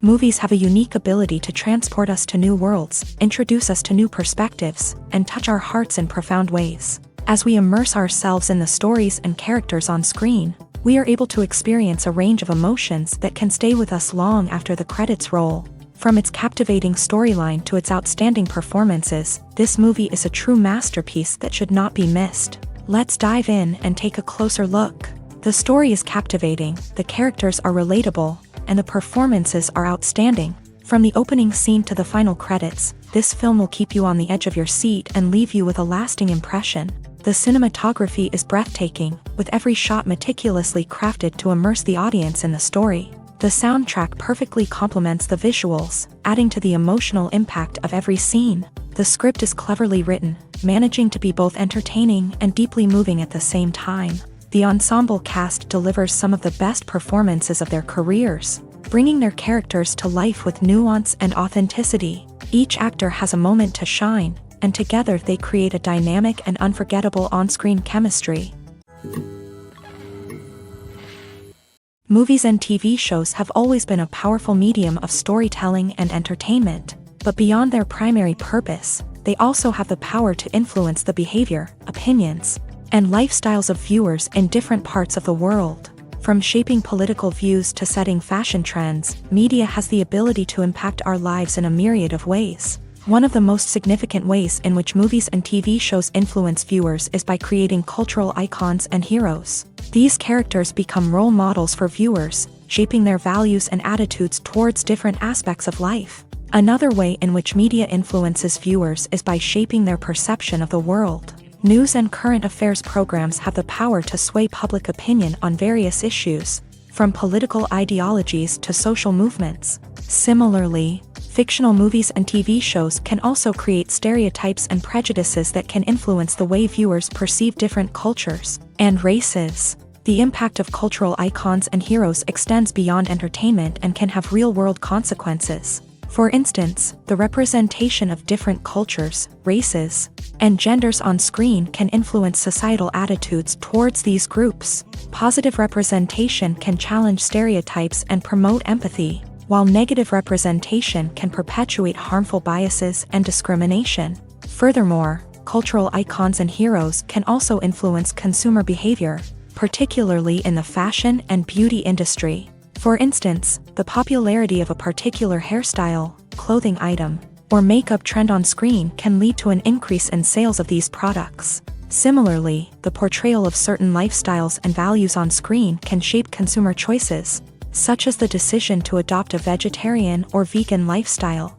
Movies have a unique ability to transport us to new worlds, introduce us to new perspectives, and touch our hearts in profound ways. As we immerse ourselves in the stories and characters on screen, we are able to experience a range of emotions that can stay with us long after the credits roll. From its captivating storyline to its outstanding performances, this movie is a true masterpiece that should not be missed. Let's dive in and take a closer look. The story is captivating, the characters are relatable, and the performances are outstanding. From the opening scene to the final credits, this film will keep you on the edge of your seat and leave you with a lasting impression. The cinematography is breathtaking, with every shot meticulously crafted to immerse the audience in the story. The soundtrack perfectly complements the visuals, adding to the emotional impact of every scene. The script is cleverly written, managing to be both entertaining and deeply moving at the same time. The ensemble cast delivers some of the best performances of their careers, bringing their characters to life with nuance and authenticity. Each actor has a moment to shine, and together they create a dynamic and unforgettable on-screen chemistry. Movies and TV shows have always been a powerful medium of storytelling and entertainment, but beyond their primary purpose, they also have the power to influence the behavior, opinions, and lifestyles of viewers in different parts of the world. From shaping political views to setting fashion trends, media has the ability to impact our lives in a myriad of ways. One of the most significant ways in which movies and TV shows influence viewers is by creating cultural icons and heroes. These characters become role models for viewers, shaping their values and attitudes towards different aspects of life. Another way in which media influences viewers is by shaping their perception of the world. News and current affairs programs have the power to sway public opinion on various issues, from political ideologies to social movements. Similarly, fictional movies and TV shows can also create stereotypes and prejudices that can influence the way viewers perceive different cultures and races. The impact of cultural icons and heroes extends beyond entertainment and can have real-world consequences. For instance, the representation of different cultures, races, and genders on screen can influence societal attitudes towards these groups. Positive representation can challenge stereotypes and promote empathy, while negative representation can perpetuate harmful biases and discrimination. Furthermore, cultural icons and heroes can also influence consumer behavior, particularly in the fashion and beauty industry. For instance, the popularity of a particular hairstyle, clothing item, or makeup trend on screen can lead to an increase in sales of these products. Similarly, the portrayal of certain lifestyles and values on screen can shape consumer choices, such as the decision to adopt a vegetarian or vegan lifestyle.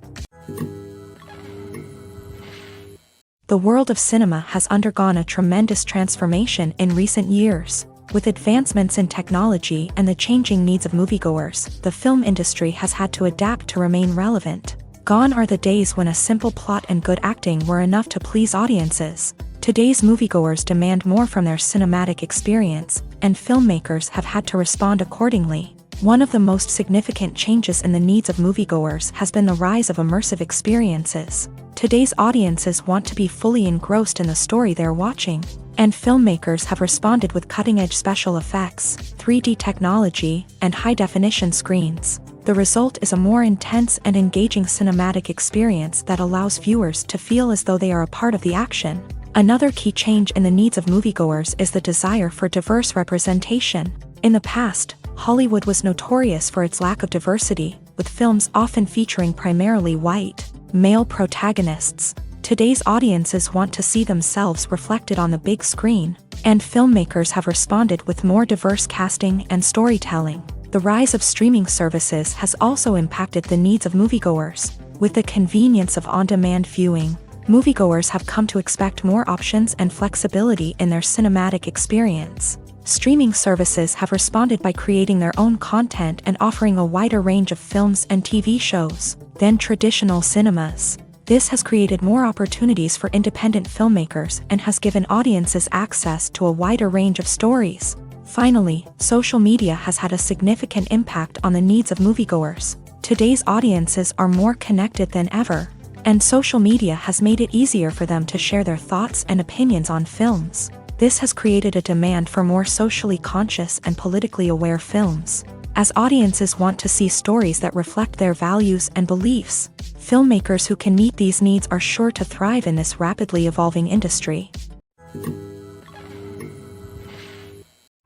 The world of cinema has undergone a tremendous transformation in recent years. With advancements in technology and the changing needs of moviegoers, the film industry has had to adapt to remain relevant. Gone are the days when a simple plot and good acting were enough to please audiences. Today's moviegoers demand more from their cinematic experience, and filmmakers have had to respond accordingly. One of the most significant changes in the needs of moviegoers has been the rise of immersive experiences. Today's audiences want to be fully engrossed in the story they're watching, and filmmakers have responded with cutting-edge special effects, 3D technology, and high-definition screens. The result is a more intense and engaging cinematic experience that allows viewers to feel as though they are a part of the action. Another key change in the needs of moviegoers is the desire for diverse representation. In the past, Hollywood was notorious for its lack of diversity, with films often featuring primarily white, male protagonists. Today's audiences want to see themselves reflected on the big screen, and filmmakers have responded with more diverse casting and storytelling. The rise of streaming services has also impacted the needs of moviegoers. With the convenience of on-demand viewing, moviegoers have come to expect more options and flexibility in their cinematic experience. Streaming services have responded by creating their own content and offering a wider range of films and TV shows than traditional cinemas. This has created more opportunities for independent filmmakers and has given audiences access to a wider range of stories. Finally, social media has had a significant impact on the needs of moviegoers. Today's audiences are more connected than ever, and social media has made it easier for them to share their thoughts and opinions on films. This has created a demand for more socially conscious and politically aware films. As audiences want to see stories that reflect their values and beliefs, filmmakers who can meet these needs are sure to thrive in this rapidly evolving industry.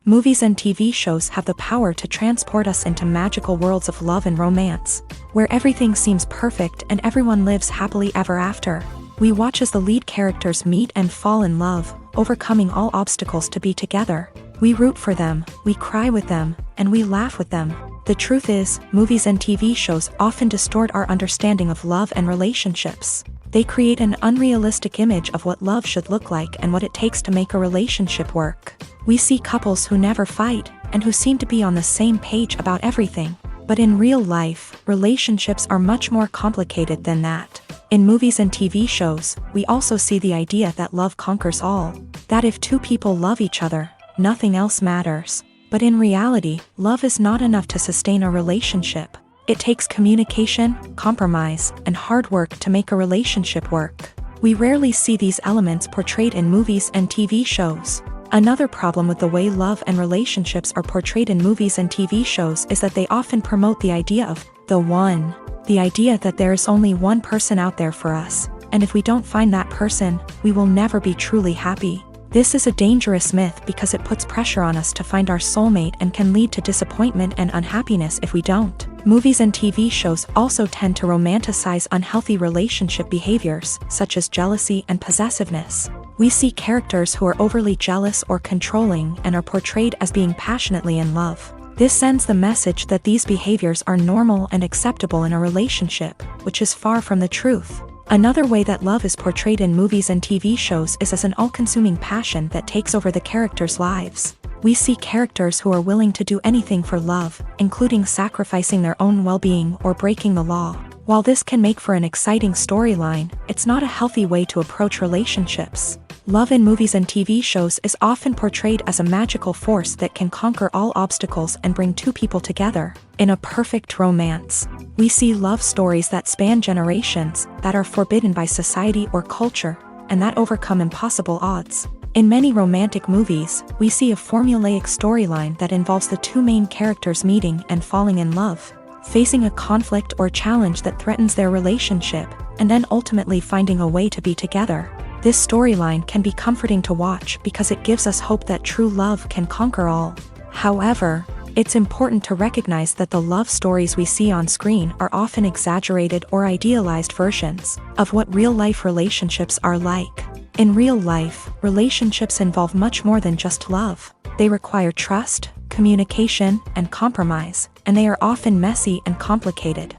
Movies and TV shows have the power to transport us into magical worlds of love and romance, where everything seems perfect and everyone lives happily ever after. We watch as the lead characters meet and fall in love, overcoming all obstacles to be together. We root for them, we cry with them, and we laugh with them. The truth is, movies and TV shows often distort our understanding of love and relationships. They create an unrealistic image of what love should look like and what it takes to make a relationship work. We see couples who never fight, and who seem to be on the same page about everything. But in real life, relationships are much more complicated than that. In movies and TV shows, we also see the idea that love conquers all. That if two people love each other, nothing else matters. But in reality, love is not enough to sustain a relationship. It takes communication, compromise, and hard work to make a relationship work. We rarely see these elements portrayed in movies and TV shows. Another problem with the way love and relationships are portrayed in movies and TV shows is that they often promote the idea of the one. The idea that there is only one person out there for us, and if we don't find that person, we will never be truly happy. This is a dangerous myth because it puts pressure on us to find our soulmate and can lead to disappointment and unhappiness if we don't. Movies and TV shows also tend to romanticize unhealthy relationship behaviors, such as jealousy and possessiveness. We see characters who are overly jealous or controlling and are portrayed as being passionately in love. This sends the message that these behaviors are normal and acceptable in a relationship, which is far from the truth. Another way that love is portrayed in movies and TV shows is as an all-consuming passion that takes over the characters' lives. We see characters who are willing to do anything for love, including sacrificing their own well-being or breaking the law. While this can make for an exciting storyline, it's not a healthy way to approach relationships. Love in movies and TV shows is often portrayed as a magical force that can conquer all obstacles and bring two people together. In a perfect romance, we see love stories that span generations, that are forbidden by society or culture, and that overcome impossible odds. In many romantic movies, we see a formulaic storyline that involves the two main characters meeting and falling in love, facing a conflict or challenge that threatens their relationship, and then ultimately finding a way to be together. This storyline can be comforting to watch because it gives us hope that true love can conquer all. However, it's important to recognize that the love stories we see on screen are often exaggerated or idealized versions of what real-life relationships are like. In real life, relationships involve much more than just love. They require trust, communication, and compromise, and they are often messy and complicated.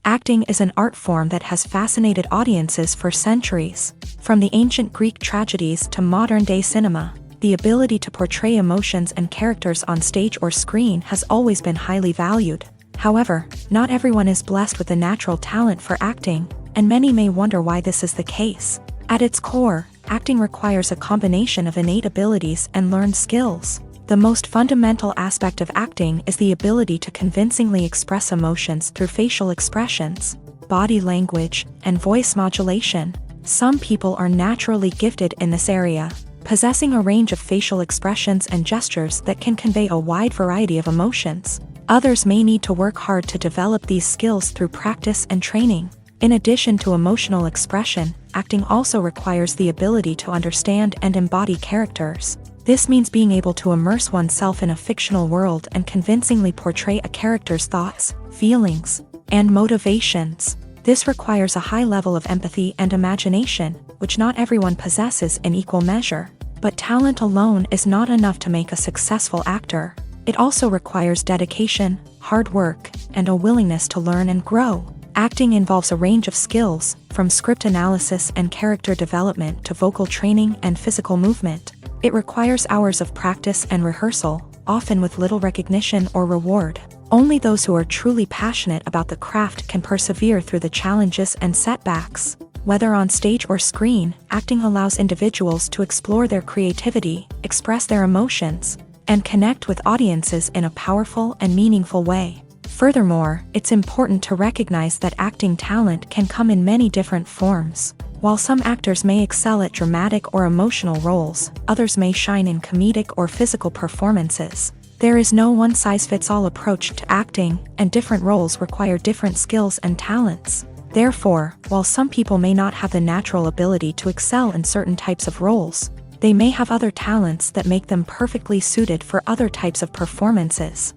Acting is an art form that has fascinated audiences for centuries. From the ancient Greek tragedies to modern-day cinema, the ability to portray emotions and characters on stage or screen has always been highly valued. However, not everyone is blessed with the natural talent for acting, and many may wonder why this is the case. At its core, acting requires a combination of innate abilities and learned skills. The most fundamental aspect of acting is the ability to convincingly express emotions through facial expressions, body language, and voice modulation. Some people are naturally gifted in this area, possessing a range of facial expressions and gestures that can convey a wide variety of emotions. Others may need to work hard to develop these skills through practice and training. In addition to emotional expression, acting also requires the ability to understand and embody characters. This means being able to immerse oneself in a fictional world and convincingly portray a character's thoughts, feelings, and motivations. This requires a high level of empathy and imagination, which not everyone possesses in equal measure. But talent alone is not enough to make a successful actor. It also requires dedication, hard work, and a willingness to learn and grow. Acting involves a range of skills, from script analysis and character development to vocal training and physical movement. It requires hours of practice and rehearsal, often with little recognition or reward. Only those who are truly passionate about the craft can persevere through the challenges and setbacks. Whether on stage or screen, acting allows individuals to explore their creativity, express their emotions, and connect with audiences in a powerful and meaningful way. Furthermore, it's important to recognize that acting talent can come in many different forms. While some actors may excel at dramatic or emotional roles, others may shine in comedic or physical performances. There is no one-size-fits-all approach to acting, and different roles require different skills and talents. Therefore, while some people may not have the natural ability to excel in certain types of roles, they may have other talents that make them perfectly suited for other types of performances.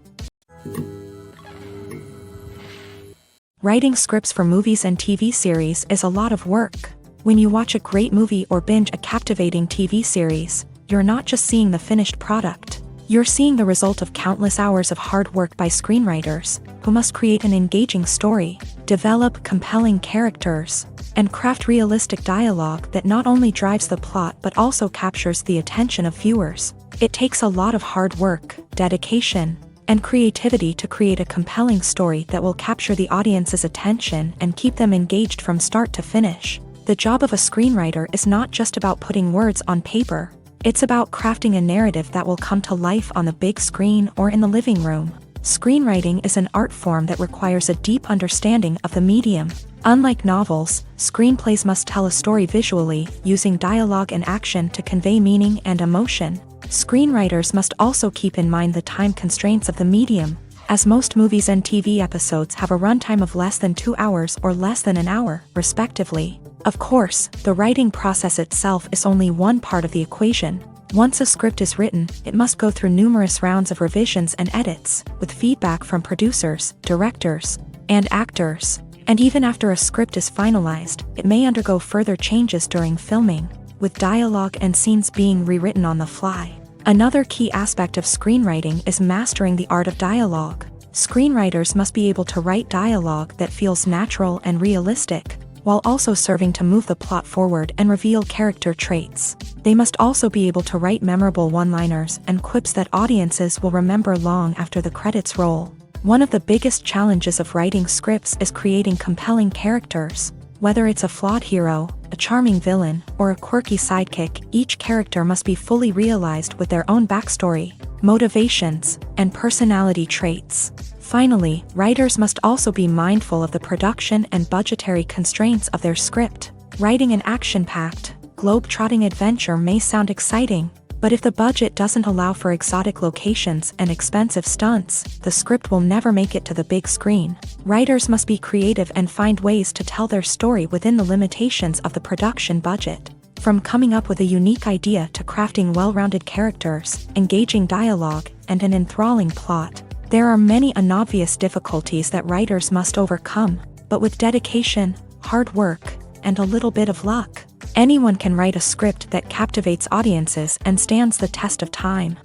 Writing scripts for movies and TV series is a lot of work. When you watch a great movie or binge a captivating TV series, you're not just seeing the finished product. You're seeing the result of countless hours of hard work by screenwriters, who must create an engaging story, develop compelling characters, and craft realistic dialogue that not only drives the plot but also captures the attention of viewers. It takes a lot of hard work, dedication, and creativity to create a compelling story that will capture the audience's attention and keep them engaged from start to finish. The job of a screenwriter is not just about putting words on paper. It's about crafting a narrative that will come to life on the big screen or in the living room. Screenwriting is an art form that requires a deep understanding of the medium. Unlike novels, screenplays must tell a story visually, using dialogue and action to convey meaning and emotion. Screenwriters must also keep in mind the time constraints of the medium, as most movies and TV episodes have a runtime of less than 2 hours or less than an hour, respectively. Of course, the writing process itself is only one part of the equation. Once a script is written, it must go through numerous rounds of revisions and edits, with feedback from producers, directors, and actors. And even after a script is finalized, it may undergo further changes during filming, with dialogue and scenes being rewritten on the fly. Another key aspect of screenwriting is mastering the art of dialogue. Screenwriters must be able to write dialogue that feels natural and realistic, while also serving to move the plot forward and reveal character traits. They must also be able to write memorable one-liners and quips that audiences will remember long after the credits roll. One of the biggest challenges of writing scripts is creating compelling characters. Whether it's a flawed hero, a charming villain, or a quirky sidekick, each character must be fully realized with their own backstory, motivations, and personality traits. Finally, writers must also be mindful of the production and budgetary constraints of their script. Writing an action-packed, globe-trotting adventure may sound exciting, but if the budget doesn't allow for exotic locations and expensive stunts, the script will never make it to the big screen. Writers must be creative and find ways to tell their story within the limitations of the production budget. From coming up with a unique idea to crafting well-rounded characters, engaging dialogue, and an enthralling plot, there are many unobvious difficulties that writers must overcome, but with dedication, hard work, and a little bit of luck, anyone can write a script that captivates audiences and stands the test of time.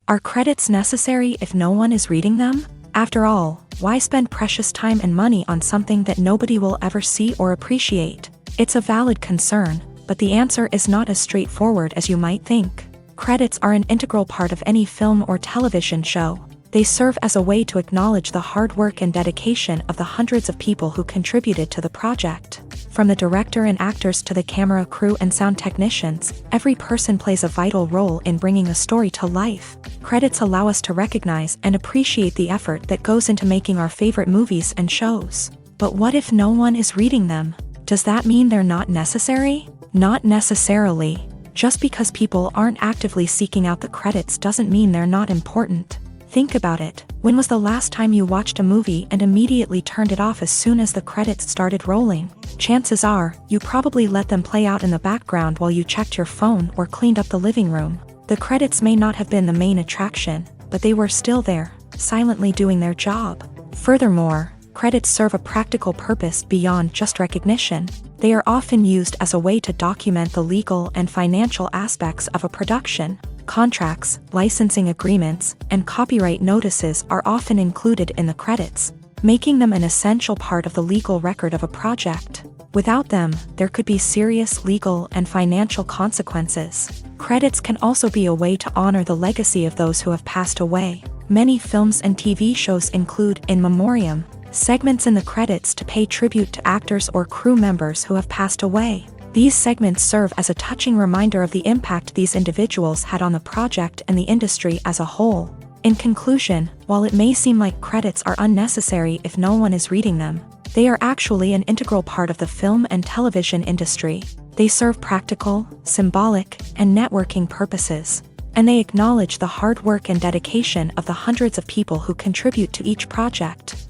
Are credits necessary if no one is reading them? After all, why spend precious time and money on something that nobody will ever see or appreciate? It's a valid concern, but the answer is not as straightforward as you might think. Credits are an integral part of any film or television show. They serve as a way to acknowledge the hard work and dedication of the hundreds of people who contributed to the project. From the director and actors to the camera crew and sound technicians, every person plays a vital role in bringing a story to life. Credits allow us to recognize and appreciate the effort that goes into making our favorite movies and shows. But what if no one is reading them? Does that mean they're not necessary? Not necessarily. Just because people aren't actively seeking out the credits doesn't mean they're not important. Think about it. When was the last time you watched a movie and immediately turned it off as soon as the credits started rolling? Chances are, you probably let them play out in the background while you checked your phone or cleaned up the living room. The credits may not have been the main attraction, but they were still there, silently doing their job. Furthermore, credits serve a practical purpose beyond just recognition. They are often used as a way to document the legal and financial aspects of a production. Contracts, licensing agreements, and copyright notices are often included in the credits, making them an essential part of the legal record of a project. Without them, there could be serious legal and financial consequences. Credits can also be a way to honor the legacy of those who have passed away. Many films and TV shows include in memoriam segments in the credits to pay tribute to actors or crew members who have passed away. These segments serve as a touching reminder of the impact these individuals had on the project and the industry as a whole. In conclusion, while it may seem like credits are unnecessary if no one is reading them, They are actually an integral part of the film and television industry. They serve practical, symbolic, and networking purposes. And they acknowledge the hard work and dedication of the hundreds of people who contribute to each project.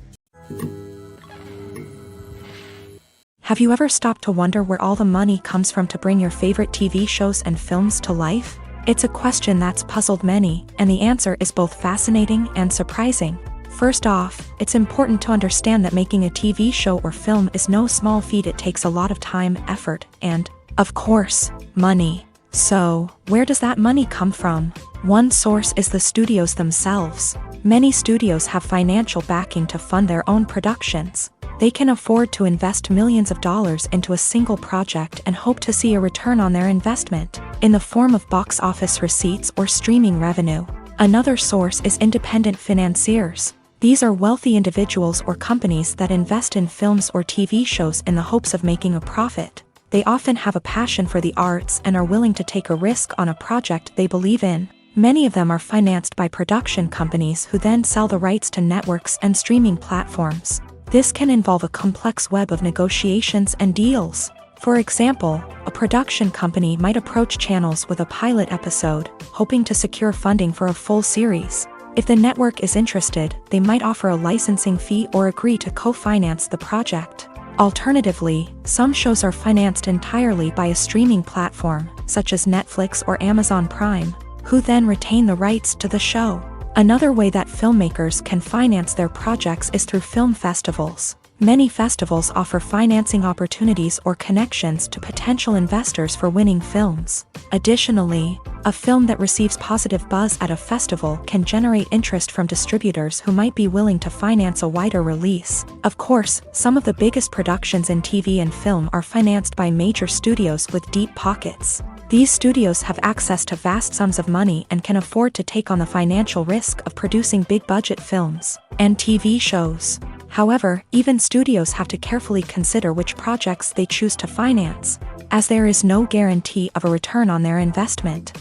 Have you ever stopped to wonder where all the money comes from to bring your favorite TV shows and films to life? It's a question that's puzzled many, and the answer is both fascinating and surprising. First off, it's important to understand that making a TV show or film is no small feat. It takes a lot of time, effort, and, of course, money. So, where does that money come from? One source is the studios themselves. Many studios have financial backing to fund their own productions. They can afford to invest millions of dollars into a single project and hope to see a return on their investment, in the form of box office receipts or streaming revenue. Another source is independent financiers. These are wealthy individuals or companies that invest in films or TV shows in the hopes of making a profit. They often have a passion for the arts and are willing to take a risk on a project they believe in. Many of them are financed by production companies who then sell the rights to networks and streaming platforms. This can involve a complex web of negotiations and deals. For example, a production company might approach channels with a pilot episode, hoping to secure funding for a full series. If the network is interested, they might offer a licensing fee or agree to co-finance the project. Alternatively, some shows are financed entirely by a streaming platform, such as Netflix or Amazon Prime, who then retain the rights to the show. Another way that filmmakers can finance their projects is through film festivals. Many festivals offer financing opportunities or connections to potential investors for winning films. Additionally, a film that receives positive buzz at a festival can generate interest from distributors who might be willing to finance a wider release. Of course, some of the biggest productions in TV and film are financed by major studios with deep pockets. These studios have access to vast sums of money and can afford to take on the financial risk of producing big-budget films and TV shows. However, even studios have to carefully consider which projects they choose to finance, as there is no guarantee of a return on their investment.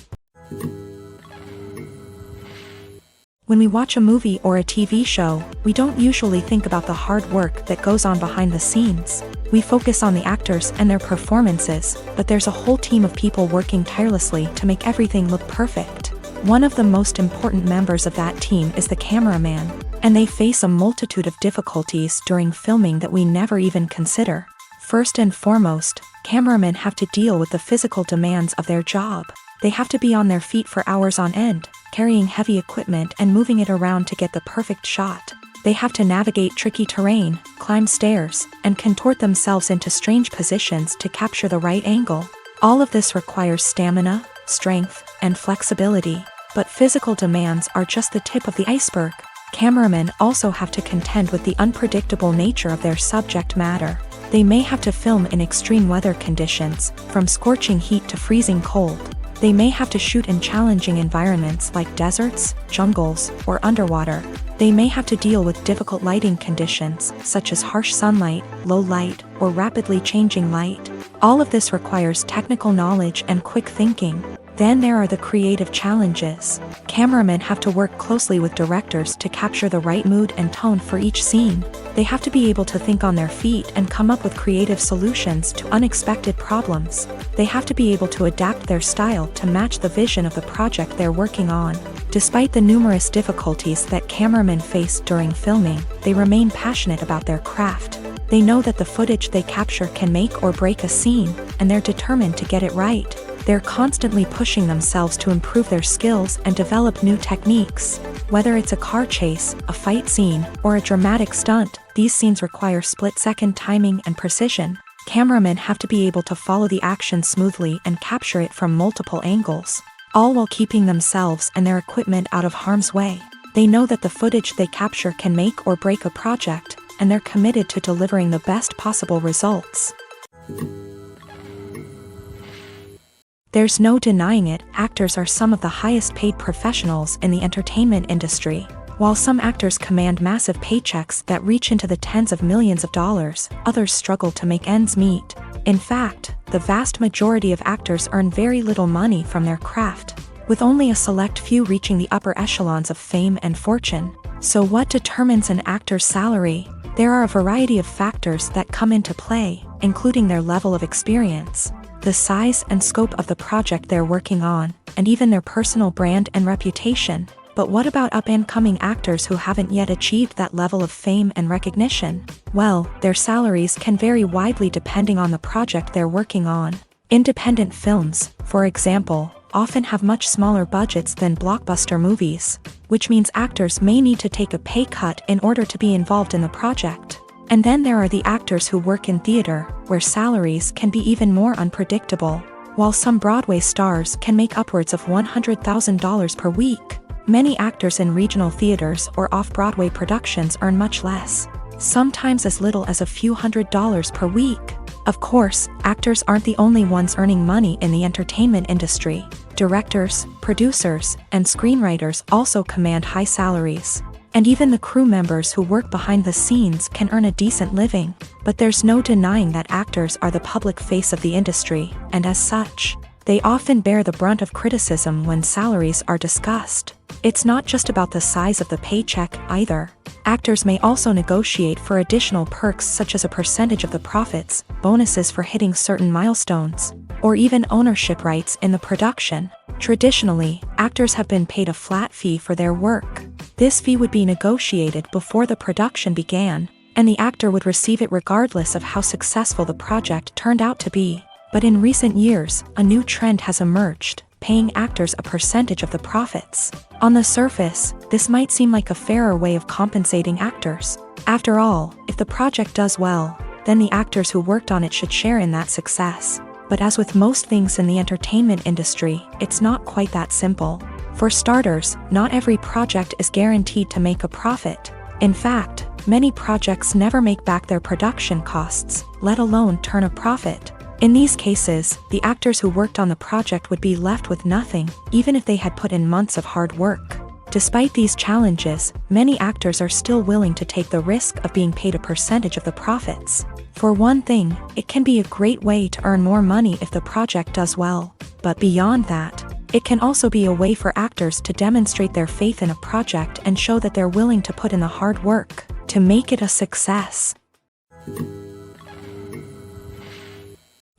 When we watch a movie or a TV show, we don't usually think about the hard work that goes on behind the scenes. We focus on the actors and their performances, but there's a whole team of people working tirelessly to make everything look perfect. One of the most important members of that team is the cameraman, and they face a multitude of difficulties during filming that we never even consider. First and foremost, cameramen have to deal with the physical demands of their job. They have to be on their feet for hours on end, carrying heavy equipment and moving it around to get the perfect shot. They have to navigate tricky terrain, climb stairs, and contort themselves into strange positions to capture the right angle. All of this requires stamina, strength, and flexibility. But physical demands are just the tip of the iceberg. Cameramen also have to contend with the unpredictable nature of their subject matter. They may have to film in extreme weather conditions, from scorching heat to freezing cold. They may have to shoot in challenging environments like deserts, jungles, or underwater. They may have to deal with difficult lighting conditions, such as harsh sunlight, low light, or rapidly changing light. All of this requires technical knowledge and quick thinking. Then there are the creative challenges. Cameramen have to work closely with directors to capture the right mood and tone for each scene. They have to be able to think on their feet and come up with creative solutions to unexpected problems. They have to be able to adapt their style to match the vision of the project they're working on. Despite the numerous difficulties that cameramen face during filming, they remain passionate about their craft. They know that the footage they capture can make or break a scene, and they're determined to get it right. They're constantly pushing themselves to improve their skills and develop new techniques. Whether it's a car chase, a fight scene, or a dramatic stunt, these scenes require split-second timing and precision. Cameramen have to be able to follow the action smoothly and capture it from multiple angles, all while keeping themselves and their equipment out of harm's way. They know that the footage they capture can make or break a project, and they're committed to delivering the best possible results. There's no denying it, actors are some of the highest paid professionals in the entertainment industry. While some actors command massive paychecks that reach into the tens of millions of dollars, others struggle to make ends meet. In fact, the vast majority of actors earn very little money from their craft. with only a select few reaching the upper echelons of fame and fortune. So what determines an actor's salary? There are a variety of factors that come into play, including their level of experience, the size and scope of the project they're working on, and even their personal brand and reputation. But what about up-and-coming actors who haven't yet achieved that level of fame and recognition? Well, their salaries can vary widely depending on the project they're working on. Independent films, for example, often have much smaller budgets than blockbuster movies, which means actors may need to take a pay cut in order to be involved in the project. And then there are the actors who work in theater, where salaries can be even more unpredictable. While some Broadway stars can make upwards of $100,000 per week, many actors in regional theaters or off-Broadway productions earn much less, sometimes as little as a few $100s per week. Of course, actors aren't the only ones earning money in the entertainment industry. Directors, producers, and screenwriters also command high salaries. And even the crew members who work behind the scenes can earn a decent living. But there's no denying that actors are the public face of the industry, and as such, they often bear the brunt of criticism when salaries are discussed. It's not just about the size of the paycheck either. Actors may also negotiate for additional perks such as a percentage of the profits, bonuses for hitting certain milestones, or even ownership rights in the production. Traditionally, actors have been paid a flat fee for their work. This fee would be negotiated before the production began, and the actor would receive it regardless of how successful the project turned out to be. But in recent years, a new trend has emerged, paying actors a percentage of the profits. On the surface, this might seem like a fairer way of compensating actors. After all, if the project does well, then the actors who worked on it should share in that success. But as with most things in the entertainment industry, it's not quite that simple. For starters, not every project is guaranteed to make a profit. In fact, many projects never make back their production costs, let alone turn a profit. In these cases, the actors who worked on the project would be left with nothing, even if they had put in months of hard work. Despite these challenges, many actors are still willing to take the risk of being paid a percentage of the profits. For one thing, it can be a great way to earn more money if the project does well. But beyond that, it can also be a way for actors to demonstrate their faith in a project and show that they're willing to put in the hard work to make it a success.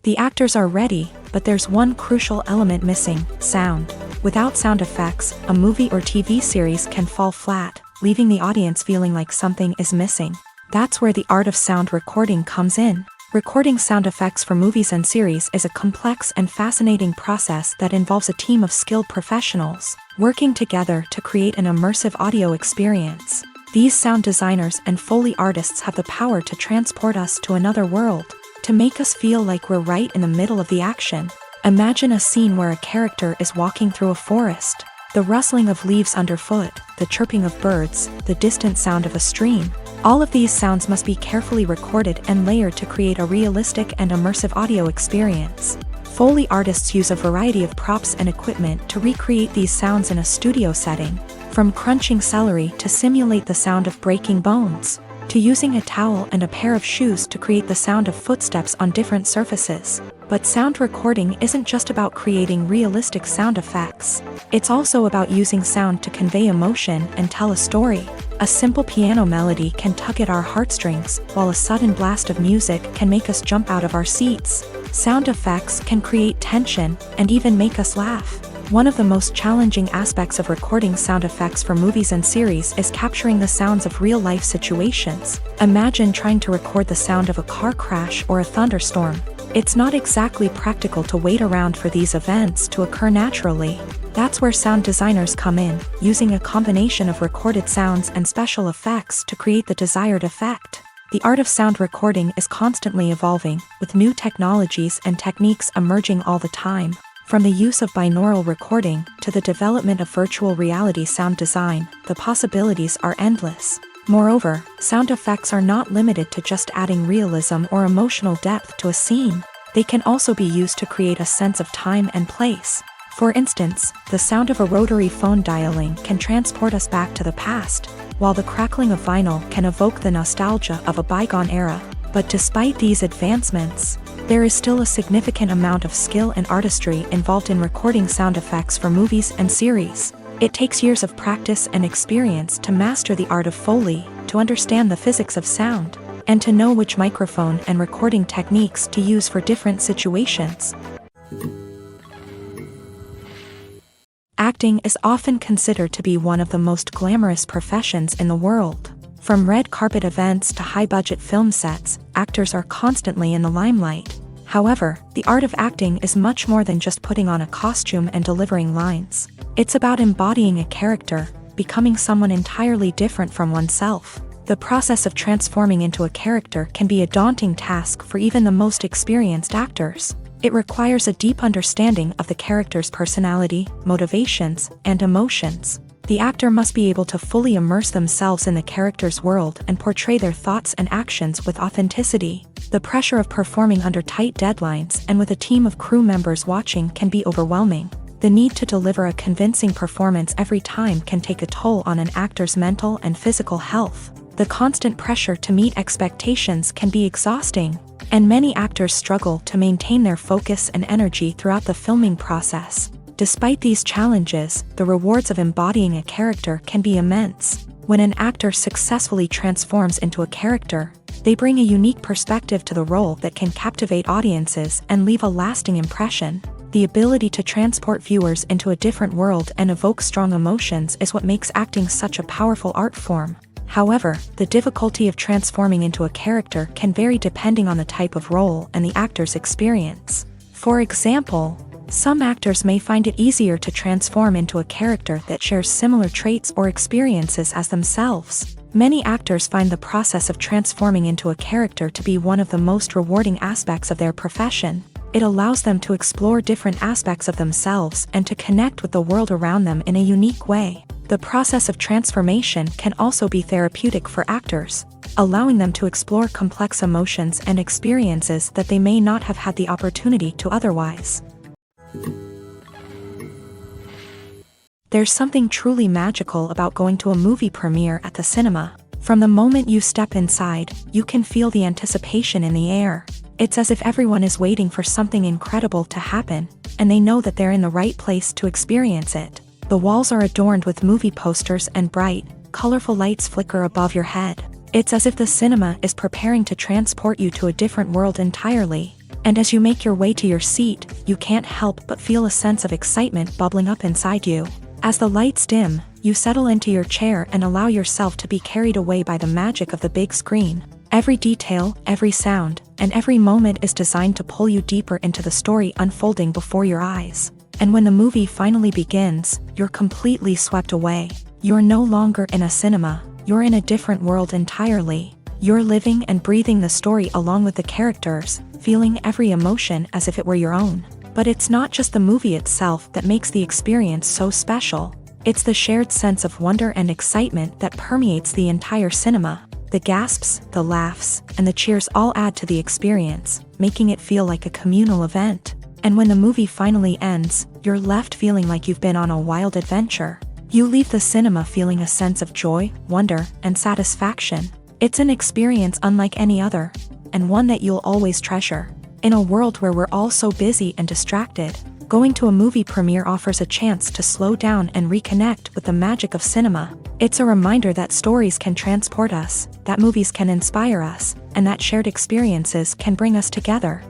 The actors are ready, but there's one crucial element missing: sound. Without sound effects, a movie or TV series can fall flat, leaving the audience feeling like something is missing. That's where the art of sound recording comes in. Recording sound effects for movies and series is a complex and fascinating process that involves a team of skilled professionals working together to create an immersive audio experience. These sound designers and Foley artists have the power to transport us to another world, to make us feel like we're right in the middle of the action. Imagine a scene where a character is walking through a forest. The rustling of leaves underfoot, the chirping of birds, the distant sound of a stream. All of these sounds must be carefully recorded and layered to create a realistic and immersive audio experience. Foley artists use a variety of props and equipment to recreate these sounds in a studio setting, from crunching celery to simulate the sound of breaking bones, to using a towel and a pair of shoes to create the sound of footsteps on different surfaces. But sound recording isn't just about creating realistic sound effects. It's also about using sound to convey emotion and tell a story. A simple piano melody can tug at our heartstrings, while a sudden blast of music can make us jump out of our seats. Sound effects can create tension and even make us laugh. One of the most challenging aspects of recording sound effects for movies and series is capturing the sounds of real-life situations. Imagine trying to record the sound of a car crash or a thunderstorm. It's not exactly practical to wait around for these events to occur naturally. That's where sound designers come in, using a combination of recorded sounds and special effects to create the desired effect. The art of sound recording is constantly evolving, with new technologies and techniques emerging all the time. From the use of binaural recording to the development of virtual reality sound design, the possibilities are endless. Moreover, sound effects are not limited to just adding realism or emotional depth to a scene. They can also be used to create a sense of time and place. For instance, the sound of a rotary phone dialing can transport us back to the past, while the crackling of vinyl can evoke the nostalgia of a bygone era. But despite these advancements, there is still a significant amount of skill and artistry involved in recording sound effects for movies and series. It takes years of practice and experience to master the art of Foley, to understand the physics of sound, and to know which microphone and recording techniques to use for different situations. Acting is often considered to be one of the most glamorous professions in the world. From red carpet events to high-budget film sets, actors are constantly in the limelight. However, the art of acting is much more than just putting on a costume and delivering lines. It's about embodying a character, becoming someone entirely different from oneself. The process of transforming into a character can be a daunting task for even the most experienced actors. It requires a deep understanding of the character's personality, motivations, and emotions. The actor must be able to fully immerse themselves in the character's world and portray their thoughts and actions with authenticity. The pressure of performing under tight deadlines and with a team of crew members watching can be overwhelming. The need to deliver a convincing performance every time can take a toll on an actor's mental and physical health. The constant pressure to meet expectations can be exhausting, and many actors struggle to maintain their focus and energy throughout the filming process. Despite these challenges, the rewards of embodying a character can be immense. When an actor successfully transforms into a character, they bring a unique perspective to the role that can captivate audiences and leave a lasting impression. The ability to transport viewers into a different world and evoke strong emotions is what makes acting such a powerful art form. However, the difficulty of transforming into a character can vary depending on the type of role and the actor's experience. For example, some actors may find it easier to transform into a character that shares similar traits or experiences as themselves. Many actors find the process of transforming into a character to be one of the most rewarding aspects of their profession. It allows them to explore different aspects of themselves and to connect with the world around them in a unique way. The process of transformation can also be therapeutic for actors, allowing them to explore complex emotions and experiences that they may not have had the opportunity to otherwise. There's something truly magical about going to a movie premiere at the cinema. From the moment you step inside, you can feel the anticipation in the air. It's as if everyone is waiting for something incredible to happen, and they know that they're in the right place to experience it. The walls are adorned with movie posters and bright, colorful lights flicker above your head. It's as if the cinema is preparing to transport you to a different world entirely. And as you make your way to your seat, you can't help but feel a sense of excitement bubbling up inside you. As the lights dim, you settle into your chair and allow yourself to be carried away by the magic of the big screen. Every detail, every sound, and every moment is designed to pull you deeper into the story unfolding before your eyes. And when the movie finally begins, you're completely swept away. You're no longer in a cinema, you're in a different world entirely. You're living and breathing the story along with the characters, feeling every emotion as if it were your own. But it's not just the movie itself that makes the experience so special. It's the shared sense of wonder and excitement that permeates the entire cinema. The gasps, the laughs, and the cheers all add to the experience, making it feel like a communal event. And when the movie finally ends, you're left feeling like you've been on a wild adventure. You leave the cinema feeling a sense of joy, wonder, and satisfaction. It's an experience unlike any other, and one that you'll always treasure. In a world where we're all so busy and distracted, going to a movie premiere offers a chance to slow down and reconnect with the magic of cinema. It's a reminder that stories can transport us, that movies can inspire us, and that shared experiences can bring us together.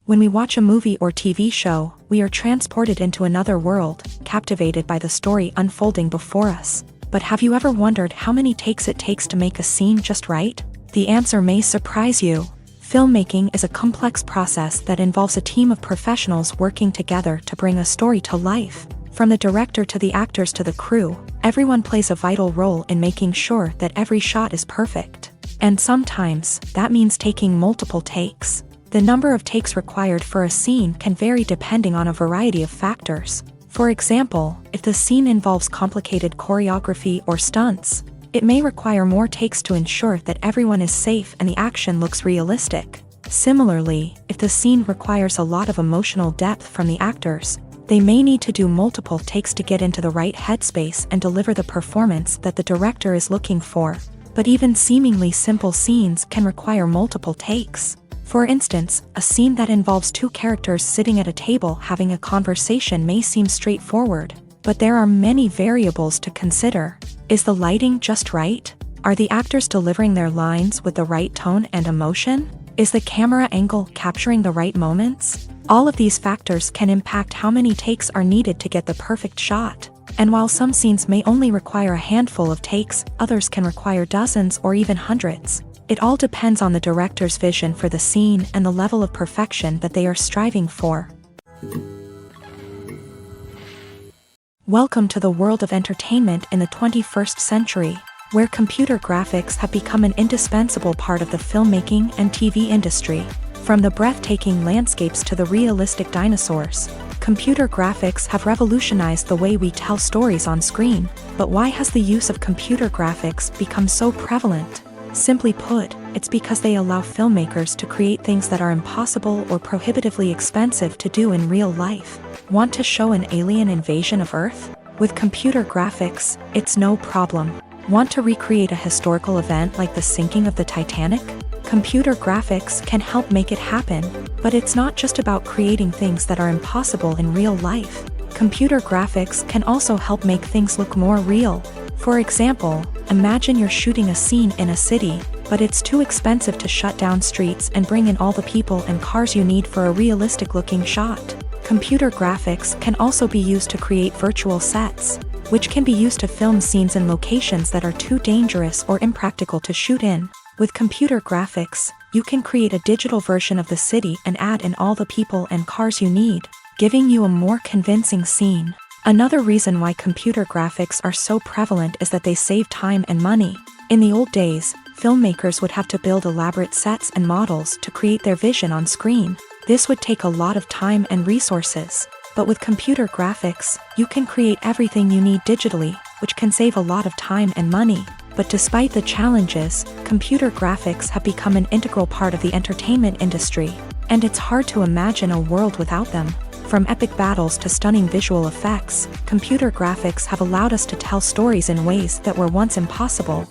When we watch a movie or TV show, we are transported into another world, captivated by the story unfolding before us. But have you ever wondered how many takes it takes to make a scene just right? The answer may surprise you. Filmmaking is a complex process that involves a team of professionals working together to bring a story to life. From the director to the actors to the crew, everyone plays a vital role in making sure that every shot is perfect. And sometimes, that means taking multiple takes. The number of takes required for a scene can vary depending on a variety of factors. For example, if the scene involves complicated choreography or stunts, it may require more takes to ensure that everyone is safe and the action looks realistic. Similarly, if the scene requires a lot of emotional depth from the actors, they may need to do multiple takes to get into the right headspace and deliver the performance that the director is looking for. But even seemingly simple scenes can require multiple takes. For instance, a scene that involves two characters sitting at a table having a conversation may seem straightforward, but there are many variables to consider. Is the lighting just right? Are the actors delivering their lines with the right tone and emotion? Is the camera angle capturing the right moments? All of these factors can impact how many takes are needed to get the perfect shot. And while some scenes may only require a handful of takes, others can require dozens or even hundreds. It all depends on the director's vision for the scene and the level of perfection that they are striving for. Welcome to the world of entertainment in the 21st century, where computer graphics have become an indispensable part of the filmmaking and TV industry. From the breathtaking landscapes to the realistic dinosaurs, computer graphics have revolutionized the way we tell stories on screen. But why has the use of computer graphics become so prevalent? Simply put, it's because they allow filmmakers to create things that are impossible or prohibitively expensive to do in real life. Want to show an alien invasion of Earth? With computer graphics, it's no problem. Want to recreate a historical event like the sinking of the Titanic? Computer graphics can help make it happen, but it's not just about creating things that are impossible in real life. Computer graphics can also help make things look more real. For example, imagine you're shooting a scene in a city, but it's too expensive to shut down streets and bring in all the people and cars you need for a realistic-looking shot. Computer graphics can also be used to create virtual sets, which can be used to film scenes in locations that are too dangerous or impractical to shoot in. With computer graphics, you can create a digital version of the city and add in all the people and cars you need, giving you a more convincing scene. Another reason why computer graphics are so prevalent is that they save time and money. In the old days, filmmakers would have to build elaborate sets and models to create their vision on screen. This would take a lot of time and resources. But with computer graphics, you can create everything you need digitally, which can save a lot of time and money. But despite the challenges, computer graphics have become an integral part of the entertainment industry, and it's hard to imagine a world without them. From epic battles to stunning visual effects, computer graphics have allowed us to tell stories in ways that were once impossible.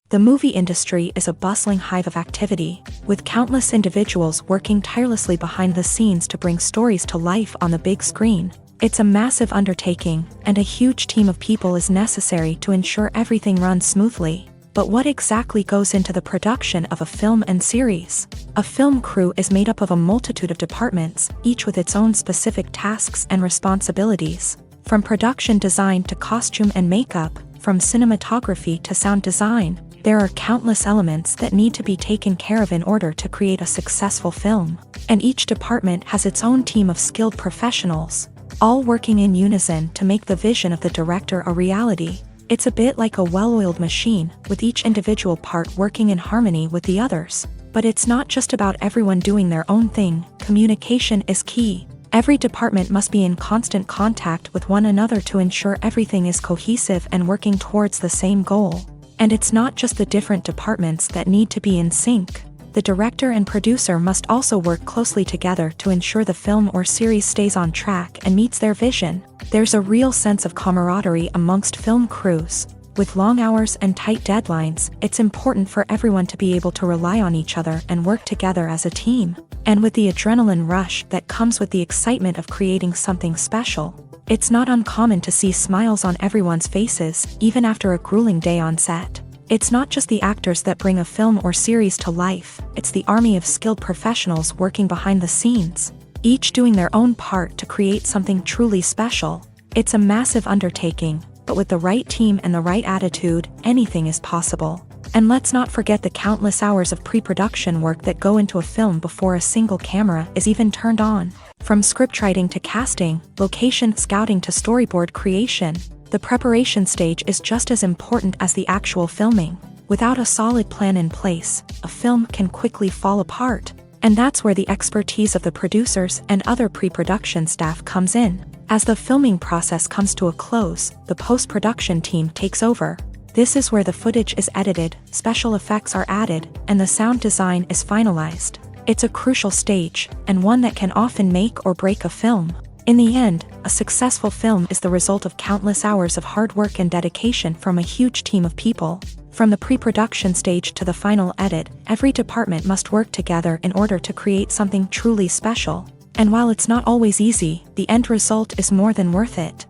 The movie industry is a bustling hive of activity, with countless individuals working tirelessly behind the scenes to bring stories to life on the big screen. It's a massive undertaking, and a huge team of people is necessary to ensure everything runs smoothly. But what exactly goes into the production of a film and series? A film crew is made up of a multitude of departments, each with its own specific tasks and responsibilities. From production design to costume and makeup, from cinematography to sound design, there are countless elements that need to be taken care of in order to create a successful film. And each department has its own team of skilled professionals, all working in unison to make the vision of the director a reality. It's a bit like a well-oiled machine, with each individual part working in harmony with the others. But it's not just about everyone doing their own thing. Communication is key. Every department must be in constant contact with one another to ensure everything is cohesive and working towards the same goal. And it's not just the different departments that need to be in sync. The director and producer must also work closely together to ensure the film or series stays on track and meets their vision. There's a real sense of camaraderie amongst film crews. With long hours and tight deadlines, it's important for everyone to be able to rely on each other and work together as a team. And with the adrenaline rush that comes with the excitement of creating something special, it's not uncommon to see smiles on everyone's faces, even after a grueling day on set. It's not just the actors that bring a film or series to life, it's the army of skilled professionals working behind the scenes, each doing their own part to create something truly special. It's a massive undertaking, but with the right team and the right attitude, anything is possible. And let's not forget the countless hours of pre-production work that go into a film before a single camera is even turned on. From scriptwriting to casting, location scouting to storyboard creation, the preparation stage is just as important as the actual filming. Without a solid plan in place, a film can quickly fall apart. And that's where the expertise of the producers and other pre-production staff comes in. As the filming process comes to a close, the post-production team takes over. This is where the footage is edited, special effects are added, and the sound design is finalized. It's a crucial stage, and one that can often make or break a film. In the end, a successful film is the result of countless hours of hard work and dedication from a huge team of people. From the pre-production stage to the final edit, every department must work together in order to create something truly special. And while it's not always easy, the end result is more than worth it.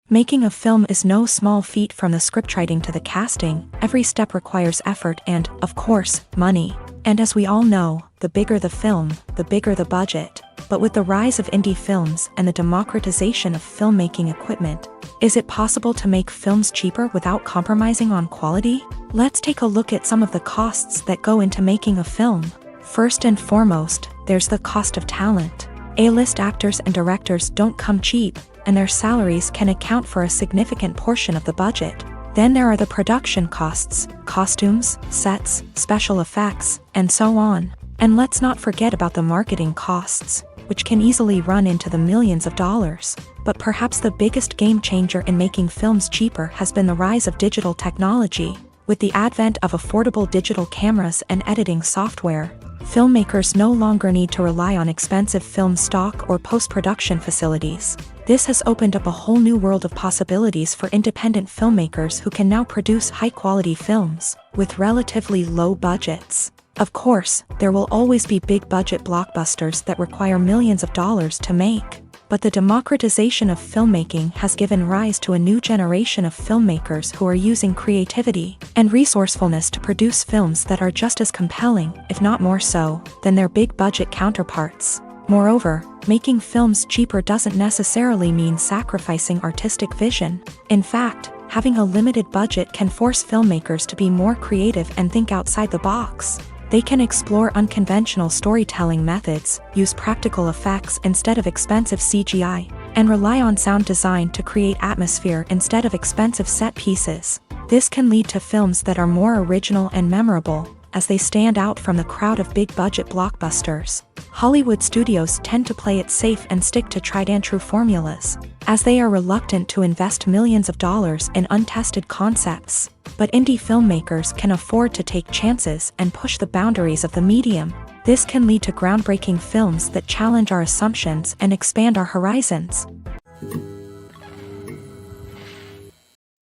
Making a film is no small feat. From the scriptwriting to the casting, every step requires effort and, of course, money. And as we all know, the bigger the film, the bigger the budget. But with the rise of indie films and the democratization of filmmaking equipment, is it possible to make films cheaper without compromising on quality? Let's take a look at some of the costs that go into making a film. First and foremost, there's the cost of talent. A-list actors and directors don't come cheap, and their salaries can account for a significant portion of the budget. Then there are the production costs, costumes, sets, special effects, and so on. And let's not forget about the marketing costs, which can easily run into the millions of dollars. But perhaps the biggest game changer in making films cheaper has been the rise of digital technology. With the advent of affordable digital cameras and editing software, filmmakers no longer need to rely on expensive film stock or post-production facilities. This has opened up a whole new world of possibilities for independent filmmakers who can now produce high-quality films with relatively low budgets. Of course, there will always be big-budget blockbusters that require millions of dollars to make. But the democratization of filmmaking has given rise to a new generation of filmmakers who are using creativity and resourcefulness to produce films that are just as compelling, if not more so, than their big-budget counterparts. Moreover, making films cheaper doesn't necessarily mean sacrificing artistic vision. In fact, having a limited budget can force filmmakers to be more creative and think outside the box. They can explore unconventional storytelling methods, use practical effects instead of expensive CGI, and rely on sound design to create atmosphere instead of expensive set pieces. This can lead to films that are more original and memorable, as they stand out from the crowd of big-budget blockbusters. Hollywood studios tend to play it safe and stick to tried-and-true formulas, as they are reluctant to invest millions of dollars in untested concepts. But indie filmmakers can afford to take chances and push the boundaries of the medium. This can lead to groundbreaking films that challenge our assumptions and expand our horizons.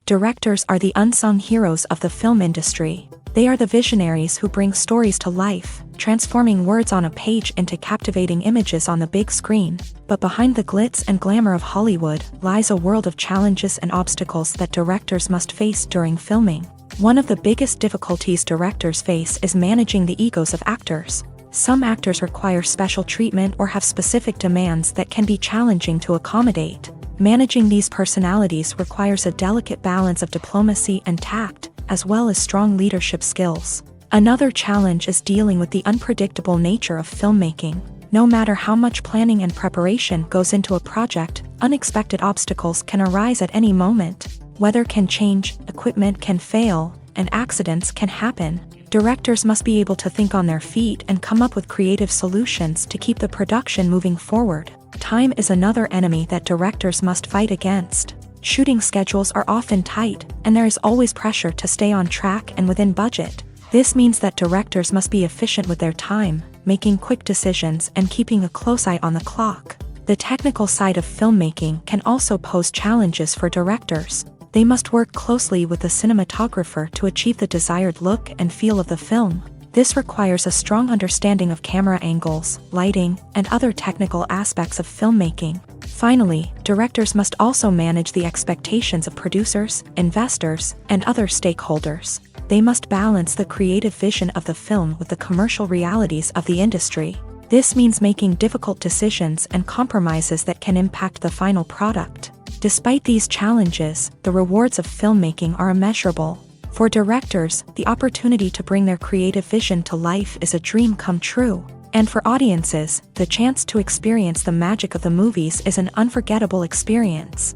Directors are the unsung heroes of the film industry. They are the visionaries who bring stories to life, transforming words on a page into captivating images on the big screen. But behind the glitz and glamour of Hollywood lies a world of challenges and obstacles that directors must face during filming. One of the biggest difficulties directors face is managing the egos of actors. Some actors require special treatment or have specific demands that can be challenging to accommodate. Managing these personalities requires a delicate balance of diplomacy and tact, as well as strong leadership skills. Another challenge is dealing with the unpredictable nature of filmmaking. No matter how much planning and preparation goes into a project, unexpected obstacles can arise at any moment. Weather can change, equipment can fail, and accidents can happen. Directors must be able to think on their feet and come up with creative solutions to keep the production moving forward. Time is another enemy that directors must fight against. Shooting schedules are often tight, and there is always pressure to stay on track and within budget. This means that directors must be efficient with their time, making quick decisions and keeping a close eye on the clock. The technical side of filmmaking can also pose challenges for directors. They must work closely with the cinematographer to achieve the desired look and feel of the film. This requires a strong understanding of camera angles, lighting, and other technical aspects of filmmaking. Finally, directors must also manage the expectations of producers, investors, and other stakeholders. They must balance the creative vision of the film with the commercial realities of the industry. This means making difficult decisions and compromises that can impact the final product. Despite these challenges, the rewards of filmmaking are immeasurable. For directors, the opportunity to bring their creative vision to life is a dream come true. And for audiences, the chance to experience the magic of the movies is an unforgettable experience.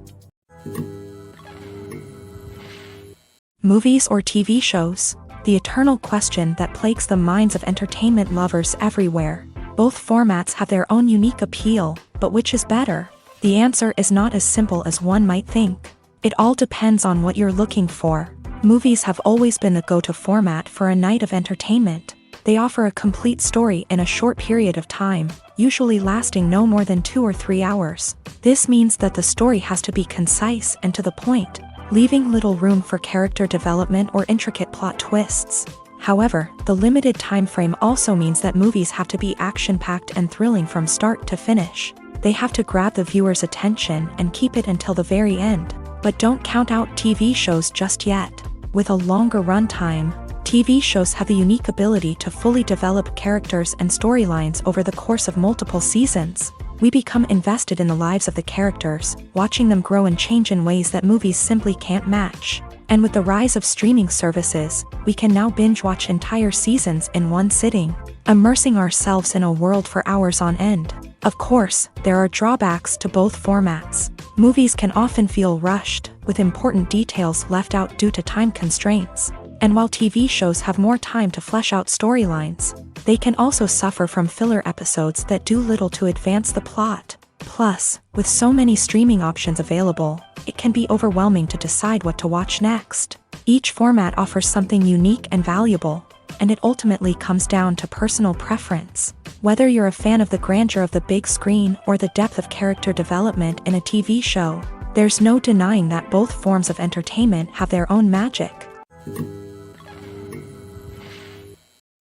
Movies or TV shows? The eternal question that plagues the minds of entertainment lovers everywhere. Both formats have their own unique appeal, but which is better? The answer is not as simple as one might think. It all depends on what you're looking for. Movies have always been the go-to format for a night of entertainment. They offer a complete story in a short period of time, usually lasting no more than 2 or 3 hours. This means that the story has to be concise and to the point, leaving little room for character development or intricate plot twists. However, the limited time frame also means that movies have to be action-packed and thrilling from start to finish. They have to grab the viewer's attention and keep it until the very end. But don't count out TV shows just yet. With a longer runtime, TV shows have the unique ability to fully develop characters and storylines over the course of multiple seasons. We become invested in the lives of the characters, watching them grow and change in ways that movies simply can't match. And with the rise of streaming services, we can now binge-watch entire seasons in one sitting, immersing ourselves in a world for hours on end. Of course, there are drawbacks to both formats. Movies can often feel rushed, with important details left out due to time constraints. And while TV shows have more time to flesh out storylines, they can also suffer from filler episodes that do little to advance the plot. Plus, with so many streaming options available, it can be overwhelming to decide what to watch next. Each format offers something unique and valuable, and it ultimately comes down to personal preference. Whether you're a fan of the grandeur of the big screen or the depth of character development in a TV show, there's no denying that both forms of entertainment have their own magic.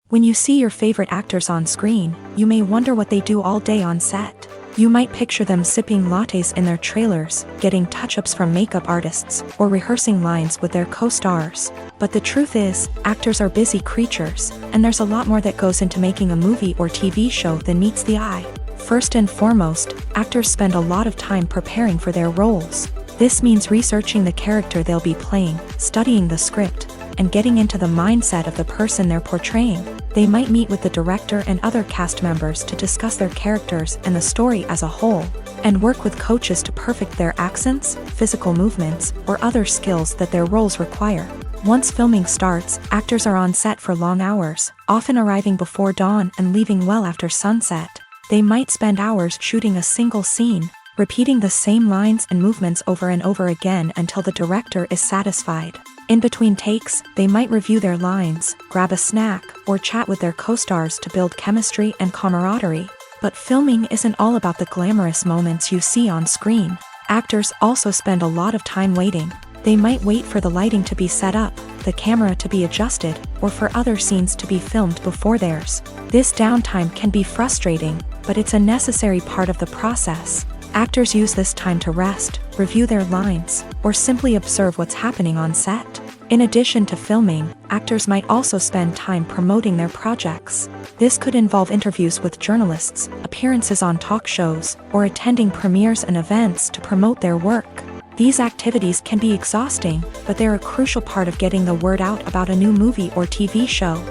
When you see your favorite actors on screen, you may wonder what they do all day on set. You might picture them sipping lattes in their trailers, getting touch-ups from makeup artists, or rehearsing lines with their co-stars. But the truth is, actors are busy creatures, and there's a lot more that goes into making a movie or TV show than meets the eye. First and foremost, actors spend a lot of time preparing for their roles. This means researching the character they'll be playing, studying the script, and getting into the mindset of the person they're portraying. They might meet with the director and other cast members to discuss their characters and the story as a whole, and work with coaches to perfect their accents, physical movements, or other skills that their roles require. Once filming starts, actors are on set for long hours, often arriving before dawn and leaving well after sunset. They might spend hours shooting a single scene, repeating the same lines and movements over and over again until the director is satisfied. In between takes, they might review their lines, grab a snack, or chat with their co-stars to build chemistry and camaraderie. But filming isn't all about the glamorous moments you see on screen. Actors also spend a lot of time waiting. They might wait for the lighting to be set up, the camera to be adjusted, or for other scenes to be filmed before theirs. This downtime can be frustrating, but it's a necessary part of the process. Actors use this time to rest, review their lines, or simply observe what's happening on set. In addition to filming, actors might also spend time promoting their projects. This could involve interviews with journalists, appearances on talk shows, or attending premieres and events to promote their work. These activities can be exhausting, but they're a crucial part of getting the word out about a new movie or TV show.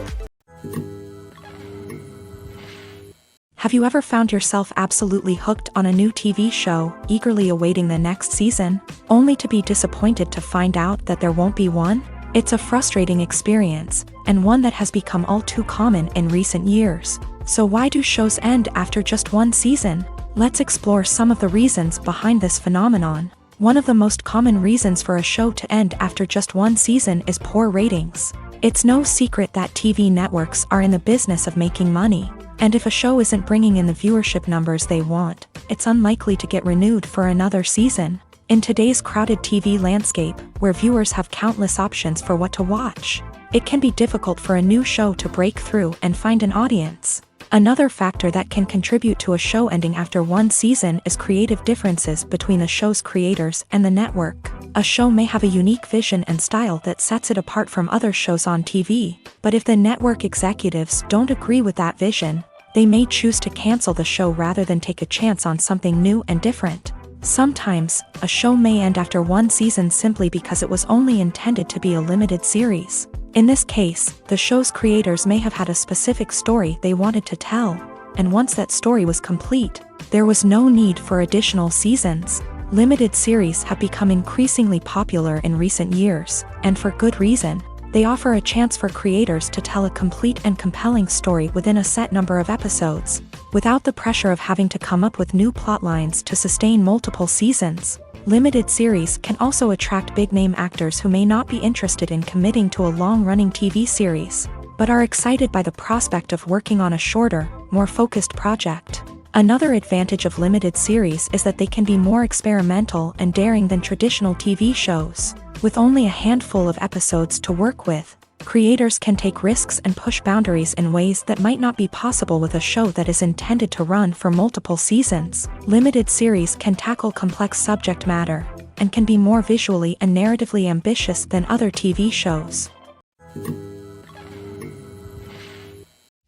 Have you ever found yourself absolutely hooked on a new TV show, eagerly awaiting the next season, only to be disappointed to find out that there won't be one? It's a frustrating experience, and one that has become all too common in recent years. So why do shows end after just one season? Let's explore some of the reasons behind this phenomenon. One of the most common reasons for a show to end after just one season is poor ratings. It's no secret that TV networks are in the business of making money. And if a show isn't bringing in the viewership numbers they want, it's unlikely to get renewed for another season. In today's crowded TV landscape, where viewers have countless options for what to watch, it can be difficult for a new show to break through and find an audience. Another factor that can contribute to a show ending after one season is creative differences between the show's creators and the network. A show may have a unique vision and style that sets it apart from other shows on TV, but if the network executives don't agree with that vision, they may choose to cancel the show rather than take a chance on something new and different. Sometimes, a show may end after one season simply because it was only intended to be a limited series. In this case, the show's creators may have had a specific story they wanted to tell, and once that story was complete, there was no need for additional seasons. Limited series have become increasingly popular in recent years, and for good reason. They offer a chance for creators to tell a complete and compelling story within a set number of episodes, without the pressure of having to come up with new plotlines to sustain multiple seasons. Limited series can also attract big-name actors who may not be interested in committing to a long-running TV series. but are excited by the prospect of working on a shorter, more focused project. Another advantage of limited series is that they can be more experimental and daring than traditional TV shows. With only a handful of episodes to work with, creators can take risks and push boundaries in ways that might not be possible with a show that is intended to run for multiple seasons. Limited series can tackle complex subject matter, and can be more visually and narratively ambitious than other TV shows.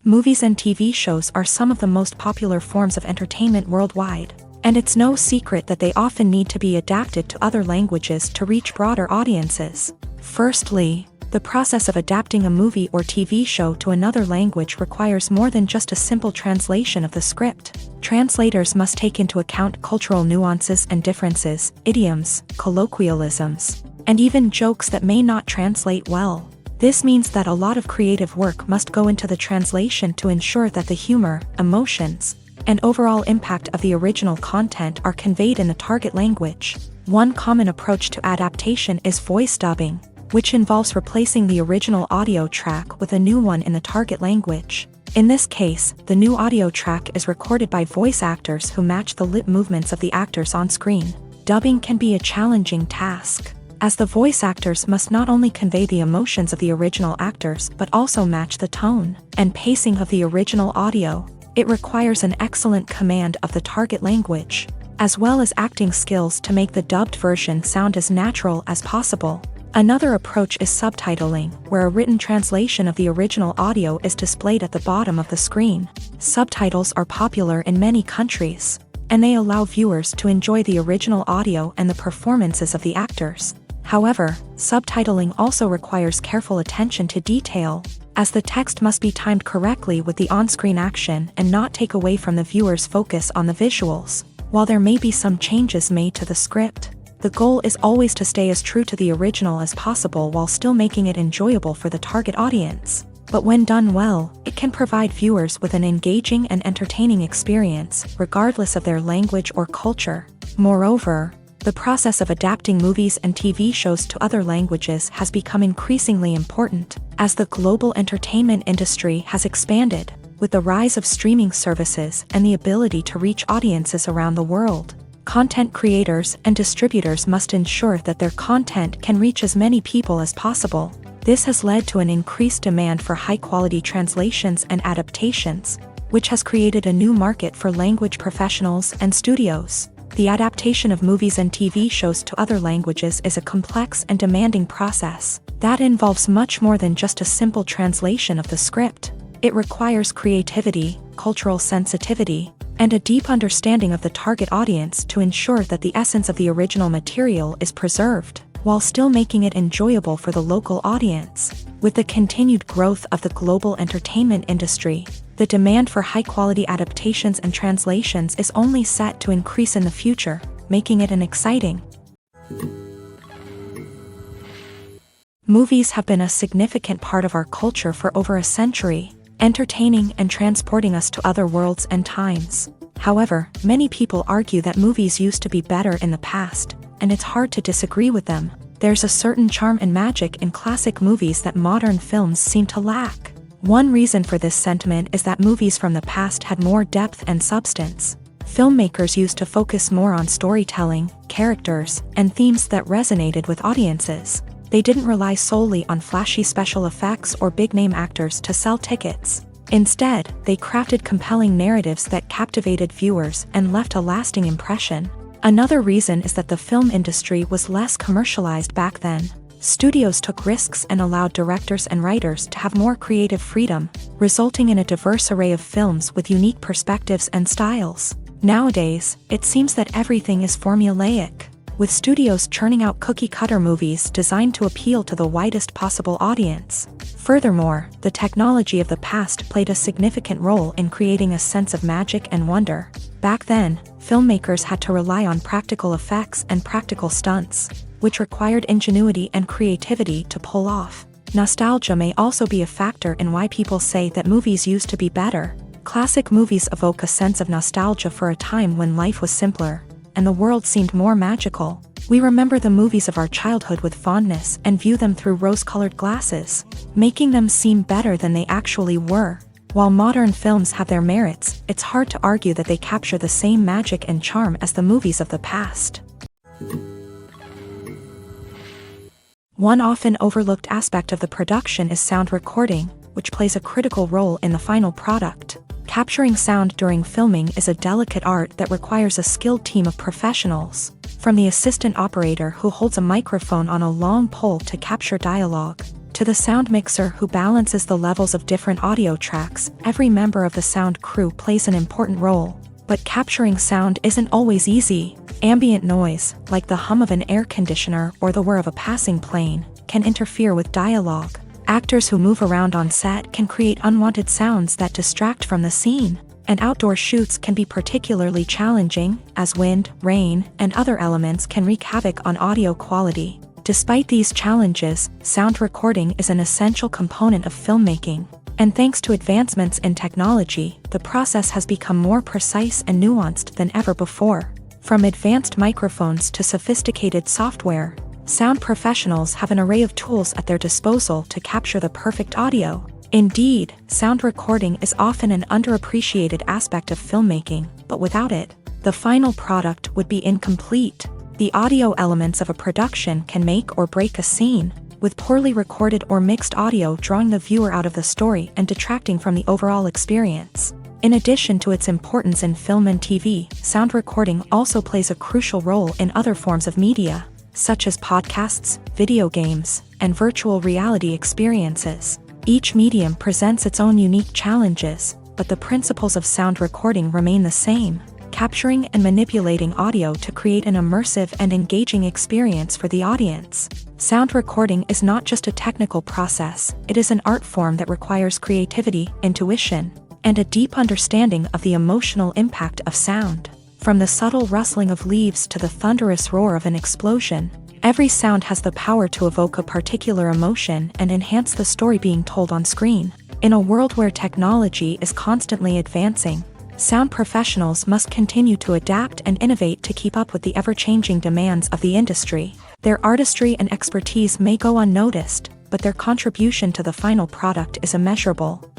Movies and TV shows are some of the most popular forms of entertainment worldwide, and it's no secret that they often need to be adapted to other languages to reach broader audiences. Firstly, the process of adapting a movie or TV show to another language requires more than just a simple translation of the script. Translators must take into account cultural nuances and differences, idioms, colloquialisms, and even jokes that may not translate well. This means that a lot of creative work must go into the translation to ensure that the humor, emotions, and overall impact of the original content are conveyed in the target language. One common approach to adaptation is voice dubbing, which involves replacing the original audio track with a new one in the target language. In this case, the new audio track is recorded by voice actors who match the lip movements of the actors on screen. Dubbing can be a challenging task, as the voice actors must not only convey the emotions of the original actors but also match the tone and pacing of the original audio. It requires an excellent command of the target language, as well as acting skills to make the dubbed version sound as natural as possible. Another approach is subtitling, where a written translation of the original audio is displayed at the bottom of the screen. Subtitles are popular in many countries, and they allow viewers to enjoy the original audio and the performances of the actors. However, subtitling also requires careful attention to detail, as the text must be timed correctly with the on-screen action and not take away from the viewer's focus on the visuals. While there may be some changes made to the script, the goal is always to stay as true to the original as possible while still making it enjoyable for the target audience. But when done well, it can provide viewers with an engaging and entertaining experience, regardless of their language or culture. Moreover, the process of adapting movies and TV shows to other languages has become increasingly important, as the global entertainment industry has expanded, with the rise of streaming services and the ability to reach audiences around the world. Content creators and distributors must ensure that their content can reach as many people as possible. This has led to an increased demand for high-quality translations and adaptations, which has created a new market for language professionals and studios. The adaptation of movies and TV shows to other languages is a complex and demanding process that involves much more than just a simple translation of the script. It requires creativity, cultural sensitivity, and a deep understanding of the target audience to ensure that the essence of the original material is preserved, while still making it enjoyable for the local audience. With the continued growth of the global entertainment industry, the demand for high-quality adaptations and translations is only set to increase in the future, making it an exciting. Movies have been a significant part of our culture for over a century, entertaining and transporting us to other worlds and times. However, many people argue that movies used to be better in the past, and it's hard to disagree with them. There's a certain charm and magic in classic movies that modern films seem to lack. One reason for this sentiment is that movies from the past had more depth and substance. Filmmakers used to focus more on storytelling, characters, and themes that resonated with audiences. They didn't rely solely on flashy special effects or big-name actors to sell tickets. Instead, they crafted compelling narratives that captivated viewers and left a lasting impression. Another reason is that the film industry was less commercialized back then. Studios took risks and allowed directors and writers to have more creative freedom, resulting in a diverse array of films with unique perspectives and styles. Nowadays, it seems that everything is formulaic, with studios churning out cookie-cutter movies designed to appeal to the widest possible audience. Furthermore, the technology of the past played a significant role in creating a sense of magic and wonder. Back then, filmmakers had to rely on practical effects and practical stunts, which required ingenuity and creativity to pull off. Nostalgia may also be a factor in why people say that movies used to be better. Classic movies evoke a sense of nostalgia for a time when life was simpler, and the world seemed more magical. We remember the movies of our childhood with fondness and view them through rose-colored glasses, making them seem better than they actually were. While modern films have their merits, it's hard to argue that they capture the same magic and charm as the movies of the past. One often overlooked aspect of the production is sound recording, which plays a critical role in the final product. Capturing sound during filming is a delicate art that requires a skilled team of professionals, from the assistant operator who holds a microphone on a long pole to capture dialogue, to the sound mixer who balances the levels of different audio tracks. Every member of the sound crew plays an important role. But capturing sound isn't always easy. Ambient noise, like the hum of an air conditioner or the whir of a passing plane, can interfere with dialogue. Actors who move around on set can create unwanted sounds that distract from the scene. And outdoor shoots can be particularly challenging, as wind, rain, and other elements can wreak havoc on audio quality. Despite these challenges, sound recording is an essential component of filmmaking. And thanks to advancements in technology, the process has become more precise and nuanced than ever before. From advanced microphones to sophisticated software, sound professionals have an array of tools at their disposal to capture the perfect audio. Indeed, sound recording is often an underappreciated aspect of filmmaking, but without it, the final product would be incomplete. The audio elements of a production can make or break a scene, with poorly recorded or mixed audio drawing the viewer out of the story and detracting from the overall experience. In addition to its importance in film and TV, sound recording also plays a crucial role in other forms of media, such as podcasts, video games, and virtual reality experiences. Each medium presents its own unique challenges, but the principles of sound recording remain the same: capturing and manipulating audio to create an immersive and engaging experience for the audience. Sound recording is not just a technical process, it is an art form that requires creativity, intuition, and a deep understanding of the emotional impact of sound. From the subtle rustling of leaves to the thunderous roar of an explosion, every sound has the power to evoke a particular emotion and enhance the story being told on screen. In a world where technology is constantly advancing, sound professionals must continue to adapt and innovate to keep up with the ever-changing demands of the industry. Their artistry and expertise may go unnoticed, but their contribution to the final product is immeasurable.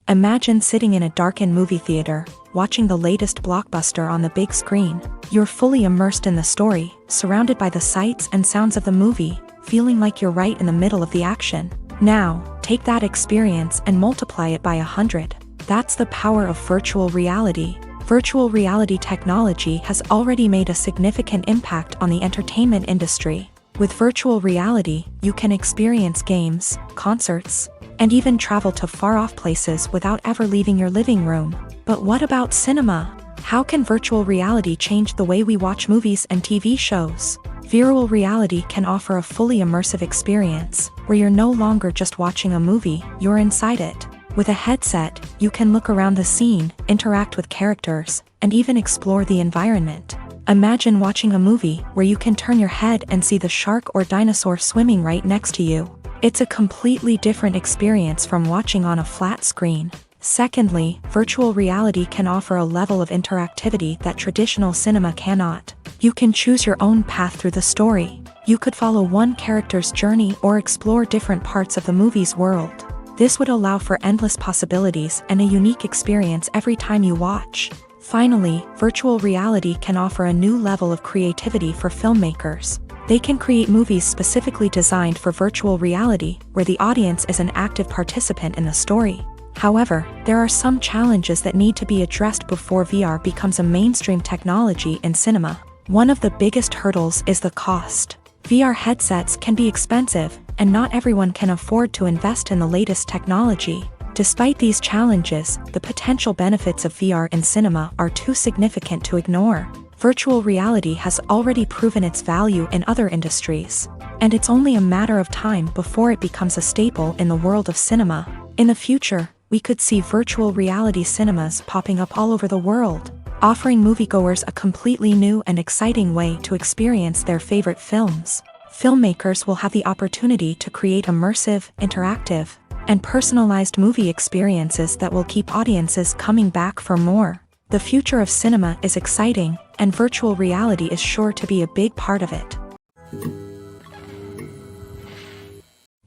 Imagine sitting in a darkened movie theater, watching the latest blockbuster on the big screen. You're fully immersed in the story, surrounded by the sights and sounds of the movie, feeling like you're right in the middle of the action. Now, take that experience and multiply it by 100. That's the power of virtual reality. Virtual reality technology has already made a significant impact on the entertainment industry. With virtual reality, you can experience games, concerts, and even travel to far-off places without ever leaving your living room. But what about cinema? How can virtual reality change the way we watch movies and TV shows? Virtual reality can offer a fully immersive experience, where you're no longer just watching a movie, you're inside it. With a headset, you can look around the scene, interact with characters, and even explore the environment. Imagine watching a movie where you can turn your head and see the shark or dinosaur swimming right next to you. It's a completely different experience from watching on a flat screen. Secondly, virtual reality can offer a level of interactivity that traditional cinema cannot. You can choose your own path through the story. You could follow one character's journey or explore different parts of the movie's world. This would allow for endless possibilities and a unique experience every time you watch. Finally, virtual reality can offer a new level of creativity for filmmakers. They can create movies specifically designed for virtual reality, where the audience is an active participant in the story. However, there are some challenges that need to be addressed before VR becomes a mainstream technology in cinema. One of the biggest hurdles is the cost. VR headsets can be expensive, and not everyone can afford to invest in the latest technology. Despite these challenges, the potential benefits of VR in cinema are too significant to ignore. Virtual reality has already proven its value in other industries, and it's only a matter of time before it becomes a staple in the world of cinema. In the future, we could see virtual reality cinemas popping up all over the world, offering moviegoers a completely new and exciting way to experience their favorite films. Filmmakers will have the opportunity to create immersive, interactive, and personalized movie experiences that will keep audiences coming back for more. The future of cinema is exciting, and virtual reality is sure to be a big part of it.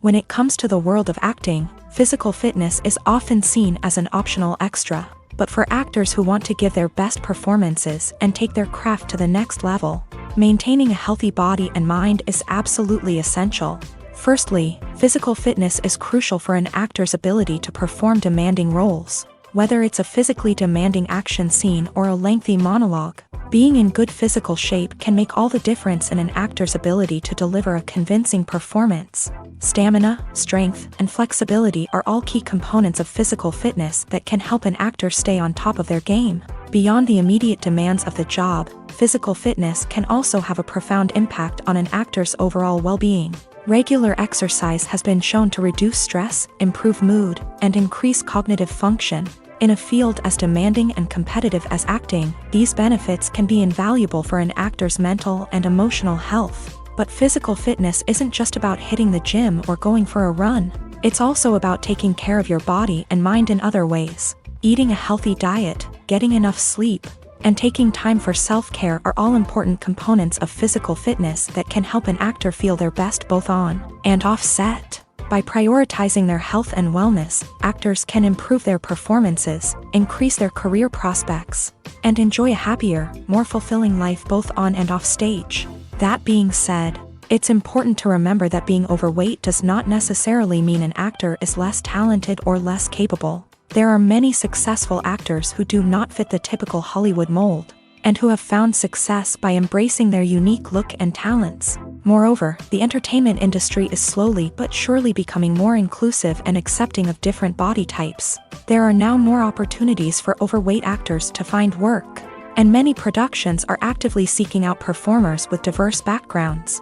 When it comes to the world of acting, physical fitness is often seen as an optional extra. But for actors who want to give their best performances and take their craft to the next level, maintaining a healthy body and mind is absolutely essential. Firstly, physical fitness is crucial for an actor's ability to perform demanding roles. Whether it's a physically demanding action scene or a lengthy monologue, being in good physical shape can make all the difference in an actor's ability to deliver a convincing performance. Stamina, strength, and flexibility are all key components of physical fitness that can help an actor stay on top of their game. Beyond the immediate demands of the job, physical fitness can also have a profound impact on an actor's overall well-being. Regular exercise has been shown to reduce stress, improve mood, and increase cognitive function. In a field as demanding and competitive as acting, these benefits can be invaluable for an actor's mental and emotional health. But physical fitness isn't just about hitting the gym or going for a run. It's also about taking care of your body and mind in other ways. Eating a healthy diet, getting enough sleep, and taking time for self-care are all important components of physical fitness that can help an actor feel their best both on and off set. By prioritizing their health and wellness, actors can improve their performances, increase their career prospects, and enjoy a happier, more fulfilling life both on and off stage. That being said, it's important to remember that being overweight does not necessarily mean an actor is less talented or less capable. There are many successful actors who do not fit the typical Hollywood mold, and who have found success by embracing their unique look and talents. Moreover, the entertainment industry is slowly but surely becoming more inclusive and accepting of different body types. There are now more opportunities for overweight actors to find work, and many productions are actively seeking out performers with diverse backgrounds.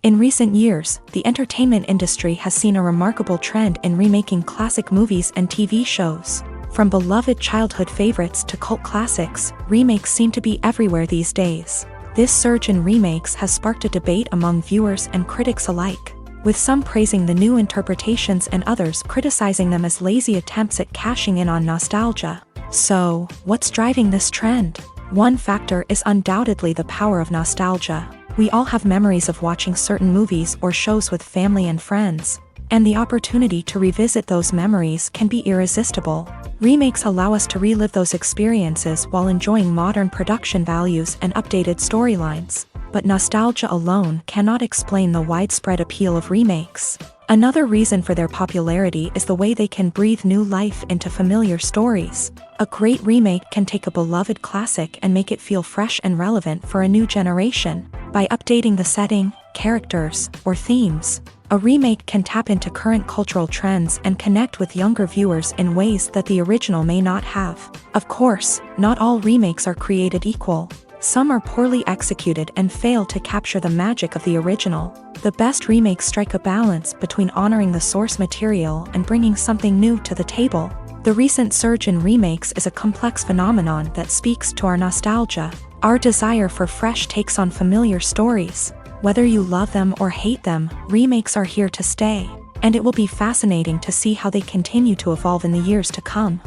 In recent years, the entertainment industry has seen a remarkable trend in remaking classic movies and TV shows. From beloved childhood favorites to cult classics, remakes seem to be everywhere these days. This surge in remakes has sparked a debate among viewers and critics alike, with some praising the new interpretations and others criticizing them as lazy attempts at cashing in on nostalgia. So, what's driving this trend? One factor is undoubtedly the power of nostalgia. We all have memories of watching certain movies or shows with family and friends, and the opportunity to revisit those memories can be irresistible. Remakes allow us to relive those experiences while enjoying modern production values and updated storylines. But nostalgia alone cannot explain the widespread appeal of remakes. Another reason for their popularity is the way they can breathe new life into familiar stories. A great remake can take a beloved classic and make it feel fresh and relevant for a new generation. By updating the setting, characters, or themes, a remake can tap into current cultural trends and connect with younger viewers in ways that the original may not have. Of course, not all remakes are created equal. Some are poorly executed and fail to capture the magic of the original. The best remakes strike a balance between honoring the source material and bringing something new to the table. The recent surge in remakes is a complex phenomenon that speaks to our nostalgia, our desire for fresh takes on familiar stories. Whether you love them or hate them, remakes are here to stay, and it will be fascinating to see how they continue to evolve in the years to come.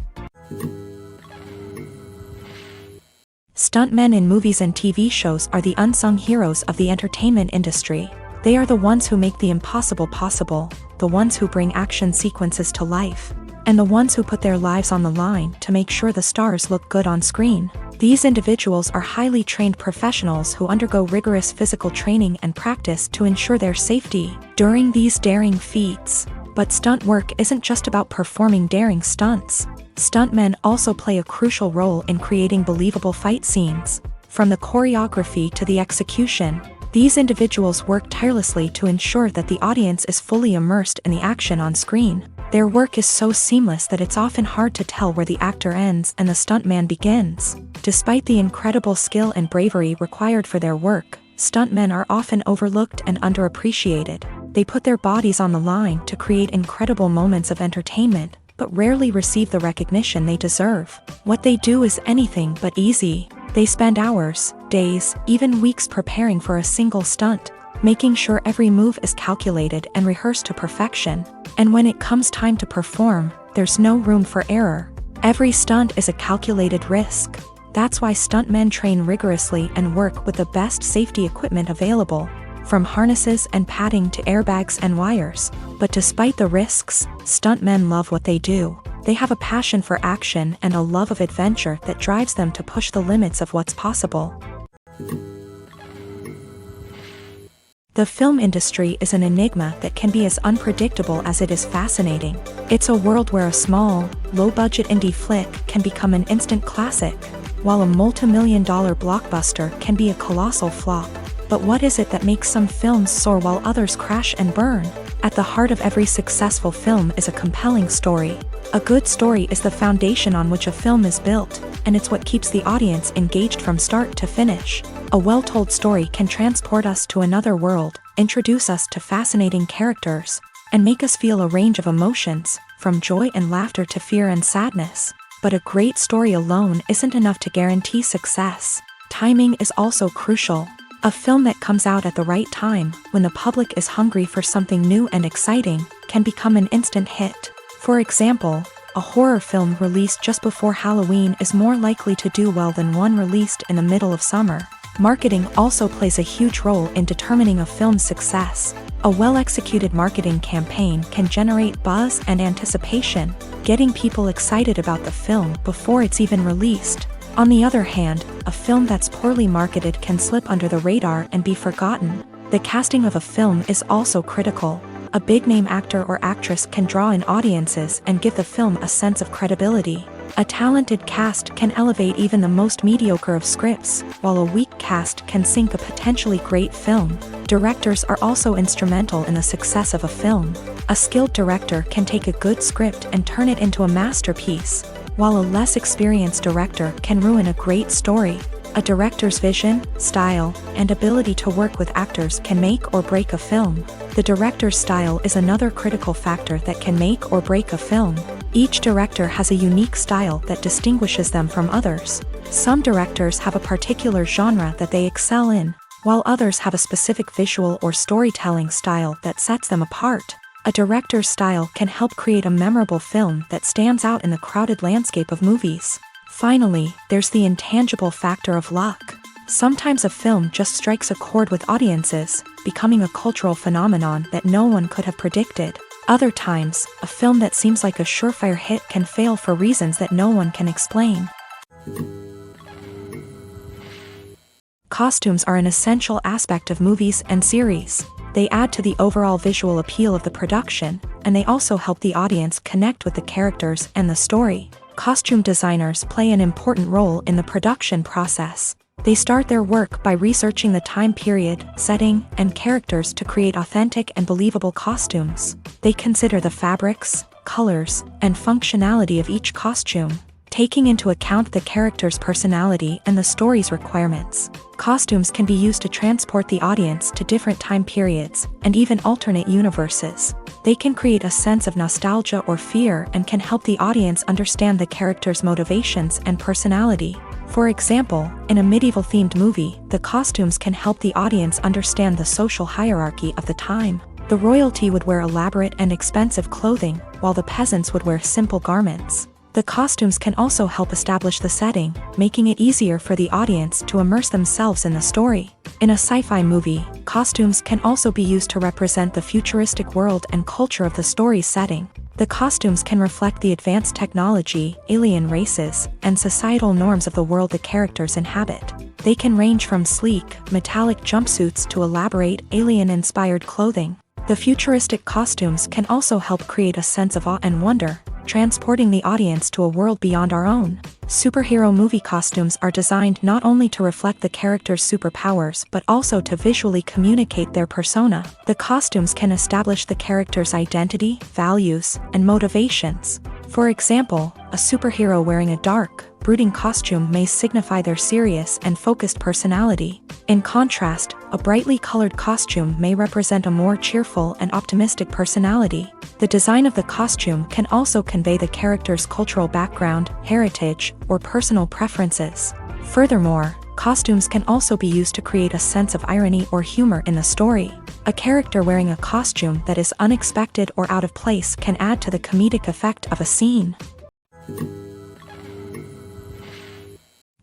Stuntmen in movies and TV shows are the unsung heroes of the entertainment industry. They are the ones who make the impossible possible, the ones who bring action sequences to life, and the ones who put their lives on the line to make sure the stars look good on screen. These individuals are highly trained professionals who undergo rigorous physical training and practice to ensure their safety during these daring feats. But stunt work isn't just about performing daring stunts. Stuntmen also play a crucial role in creating believable fight scenes. From the choreography to the execution, these individuals work tirelessly to ensure that the audience is fully immersed in the action on screen. Their work is so seamless that it's often hard to tell where the actor ends and the stuntman begins. Despite the incredible skill and bravery required for their work, stuntmen are often overlooked and underappreciated. They put their bodies on the line to create incredible moments of entertainment, but rarely receive the recognition they deserve. What they do is anything but easy. They spend hours, days, even weeks preparing for a single stunt, making sure every move is calculated and rehearsed to perfection. And when it comes time to perform, there's no room for error. Every stunt is a calculated risk. That's why stuntmen train rigorously and work with the best safety equipment available, from harnesses and padding to airbags and wires. But despite the risks, stuntmen love what they do. They have a passion for action and a love of adventure that drives them to push the limits of what's possible. The film industry is an enigma that can be as unpredictable as it is fascinating. It's a world where a small, low-budget indie flick can become an instant classic, while a multi-million-dollar blockbuster can be a colossal flop. But what is it that makes some films soar while others crash and burn? At the heart of every successful film is a compelling story. A good story is the foundation on which a film is built, and it's what keeps the audience engaged from start to finish. A well-told story can transport us to another world, introduce us to fascinating characters, and make us feel a range of emotions, from joy and laughter to fear and sadness. But a great story alone isn't enough to guarantee success. Timing is also crucial. A film that comes out at the right time, when the public is hungry for something new and exciting, can become an instant hit. For example, a horror film released just before Halloween is more likely to do well than one released in the middle of summer. Marketing also plays a huge role in determining a film's success. A well-executed marketing campaign can generate buzz and anticipation, getting people excited about the film before it's even released. On the other hand, a film that's poorly marketed can slip under the radar and be forgotten. The casting of a film is also critical. A big-name actor or actress can draw in audiences and give the film a sense of credibility. A talented cast can elevate even the most mediocre of scripts, while a weak cast can sink a potentially great film. Directors are also instrumental in the success of a film. A skilled director can take a good script and turn it into a masterpiece, while a less experienced director can ruin a great story. A director's vision, style, and ability to work with actors can make or break a film. The director's style is another critical factor that can make or break a film. Each director has a unique style that distinguishes them from others. Some directors have a particular genre that they excel in, while others have a specific visual or storytelling style that sets them apart. A director's style can help create a memorable film that stands out in the crowded landscape of movies. Finally, there's the intangible factor of luck. Sometimes a film just strikes a chord with audiences, becoming a cultural phenomenon that no one could have predicted. Other times, a film that seems like a surefire hit can fail for reasons that no one can explain. Costumes are an essential aspect of movies and series. They add to the overall visual appeal of the production, and they also help the audience connect with the characters and the story. Costume designers play an important role in the production process. They start their work by researching the time period, setting, and characters to create authentic and believable costumes. They consider the fabrics, colors, and functionality of each costume, taking into account the character's personality and the story's requirements. Costumes can be used to transport the audience to different time periods and even alternate universes. They can create a sense of nostalgia or fear and can help the audience understand the character's motivations and personality. For example, in a medieval-themed movie, the costumes can help the audience understand the social hierarchy of the time. The royalty would wear elaborate and expensive clothing, while the peasants would wear simple garments. The costumes can also help establish the setting, making it easier for the audience to immerse themselves in the story. In a sci-fi movie, costumes can also be used to represent the futuristic world and culture of the story's setting. The costumes can reflect the advanced technology, alien races, and societal norms of the world the characters inhabit. They can range from sleek, metallic jumpsuits to elaborate, alien-inspired clothing. The futuristic costumes can also help create a sense of awe and wonder, transporting the audience to a world beyond our own. Superhero movie costumes are designed not only to reflect the character's superpowers but also to visually communicate their persona. The costumes can establish the character's identity, values, and motivations. For example, a superhero wearing a dark, brooding costume may signify their serious and focused personality. In contrast, a brightly colored costume may represent a more cheerful and optimistic personality. The design of the costume can also convey the character's cultural background, heritage, or personal preferences. Furthermore, costumes can also be used to create a sense of irony or humor in the story. A character wearing a costume that is unexpected or out of place can add to the comedic effect of a scene.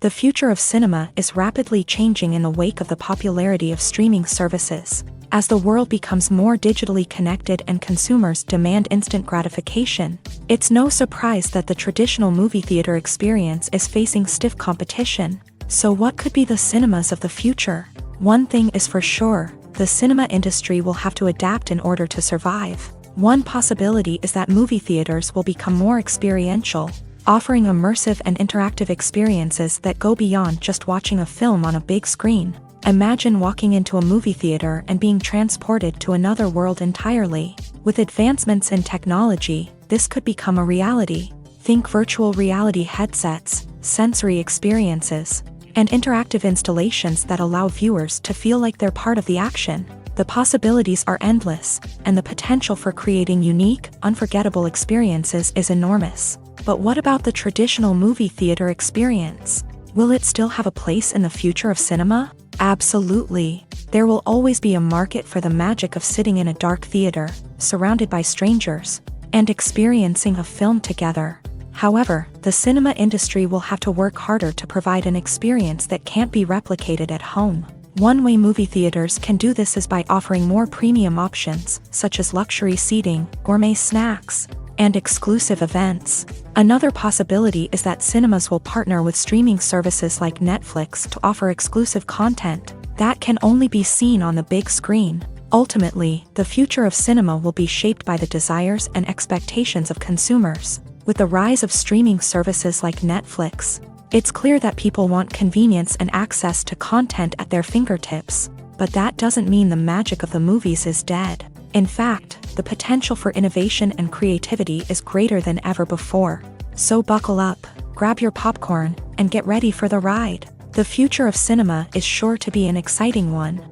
The future of cinema is rapidly changing in the wake of the popularity of streaming services. As the world becomes more digitally connected and consumers demand instant gratification, it's no surprise that the traditional movie theater experience is facing stiff competition. So what could be the cinemas of the future? One thing is for sure, the cinema industry will have to adapt in order to survive. One possibility is that movie theaters will become more experiential, offering immersive and interactive experiences that go beyond just watching a film on a big screen. Imagine walking into a movie theater and being transported to another world entirely. With advancements in technology, this could become a reality. Think virtual reality headsets, sensory experiences, and interactive installations that allow viewers to feel like they're part of the action. The possibilities are endless, and the potential for creating unique, unforgettable experiences is enormous. But what about the traditional movie theater experience? Will it still have a place in the future of cinema? Absolutely. There will always be a market for the magic of sitting in a dark theater, surrounded by strangers, and experiencing a film together. However, the cinema industry will have to work harder to provide an experience that can't be replicated at home. One way movie theaters can do this is by offering more premium options, such as luxury seating, gourmet snacks, and exclusive events. Another possibility is that cinemas will partner with streaming services like Netflix to offer exclusive content that can only be seen on the big screen. Ultimately, the future of cinema will be shaped by the desires and expectations of consumers. With the rise of streaming services like Netflix, it's clear that people want convenience and access to content at their fingertips. But that doesn't mean the magic of the movies is dead. In fact, the potential for innovation and creativity is greater than ever before. So buckle up, grab your popcorn, and get ready for the ride. The future of cinema is sure to be an exciting one.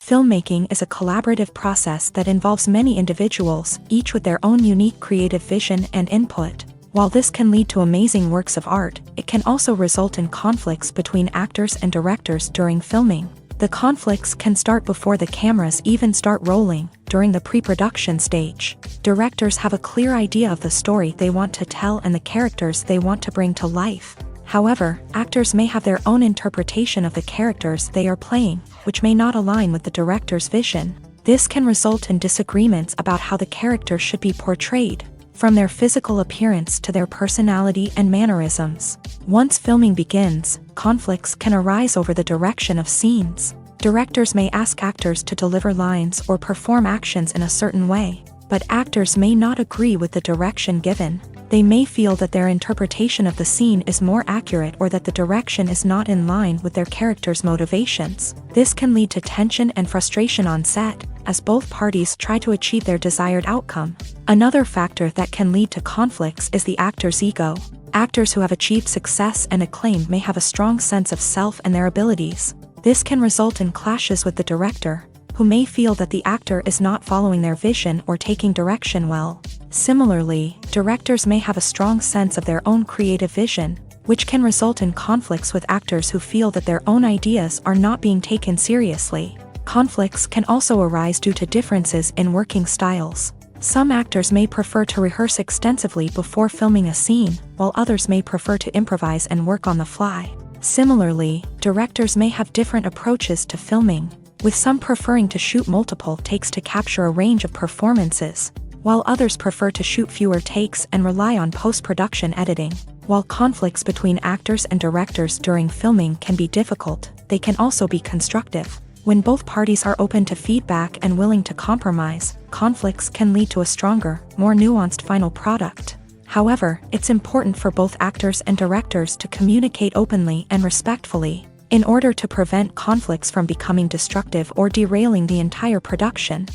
Filmmaking is a collaborative process that involves many individuals, each with their own unique creative vision and input. While this can lead to amazing works of art, it can also result in conflicts between actors and directors during filming. The conflicts can start before the cameras even start rolling, during the pre-production stage. Directors have a clear idea of the story they want to tell and the characters they want to bring to life. However, actors may have their own interpretation of the characters they are playing, which may not align with the director's vision. This can result in disagreements about how the character should be portrayed, from their physical appearance to their personality and mannerisms. Once filming begins, conflicts can arise over the direction of scenes. Directors may ask actors to deliver lines or perform actions in a certain way, but actors may not agree with the direction given. They may feel that their interpretation of the scene is more accurate or that the direction is not in line with their character's motivations. This can lead to tension and frustration on set, as both parties try to achieve their desired outcome. Another factor that can lead to conflicts is the actor's ego. Actors who have achieved success and acclaim may have a strong sense of self and their abilities. This can result in clashes with the director, who may feel that the actor is not following their vision or taking direction well. Similarly, directors may have a strong sense of their own creative vision, which can result in conflicts with actors who feel that their own ideas are not being taken seriously. Conflicts can also arise due to differences in working styles. Some actors may prefer to rehearse extensively before filming a scene, while others may prefer to improvise and work on the fly. Similarly, directors may have different approaches to filming, with some preferring to shoot multiple takes to capture a range of performances, while others prefer to shoot fewer takes and rely on post-production editing. While conflicts between actors and directors during filming can be difficult, they can also be constructive. When both parties are open to feedback and willing to compromise, conflicts can lead to a stronger, more nuanced final product. However, it's important for both actors and directors to communicate openly and respectfully, in order to prevent conflicts from becoming destructive or derailing the entire production.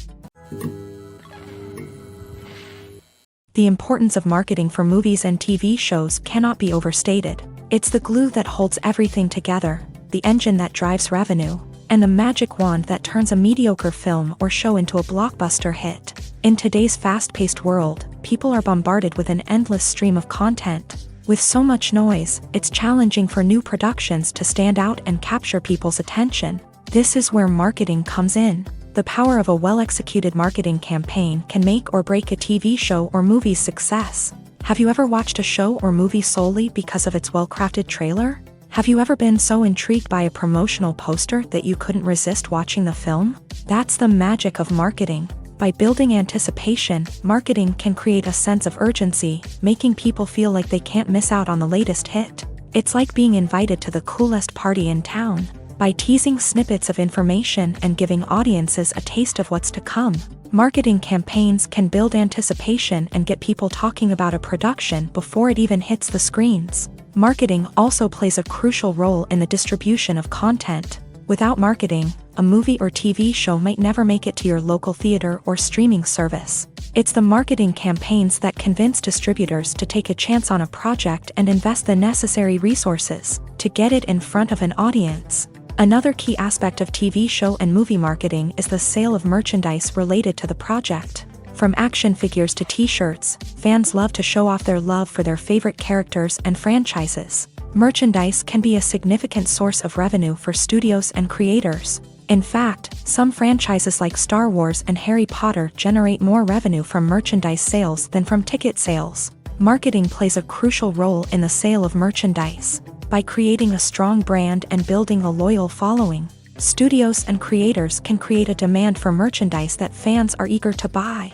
The importance of marketing for movies and TV shows cannot be overstated. It's the glue that holds everything together, the engine that drives revenue, and the magic wand that turns a mediocre film or show into a blockbuster hit. In today's fast-paced world, people are bombarded with an endless stream of content. With so much noise, it's challenging for new productions to stand out and capture people's attention. This is where marketing comes in. The power of a well-executed marketing campaign can make or break a TV show or movie's success. Have you ever watched a show or movie solely because of its well-crafted trailer? Have you ever been so intrigued by a promotional poster that you couldn't resist watching the film? That's the magic of marketing. By building anticipation, marketing can create a sense of urgency, making people feel like they can't miss out on the latest hit. It's like being invited to the coolest party in town. By teasing snippets of information and giving audiences a taste of what's to come, marketing campaigns can build anticipation and get people talking about a production before it even hits the screens. Marketing also plays a crucial role in the distribution of content. Without marketing, a movie or TV show might never make it to your local theater or streaming service. It's the marketing campaigns that convince distributors to take a chance on a project and invest the necessary resources to get it in front of an audience. Another key aspect of TV show and movie marketing is the sale of merchandise related to the project. From action figures to t-shirts, fans love to show off their love for their favorite characters and franchises. Merchandise can be a significant source of revenue for studios and creators. In fact, some franchises like Star Wars and Harry Potter generate more revenue from merchandise sales than from ticket sales. Marketing plays a crucial role in the sale of merchandise. By creating a strong brand and building a loyal following, studios and creators can create a demand for merchandise that fans are eager to buy.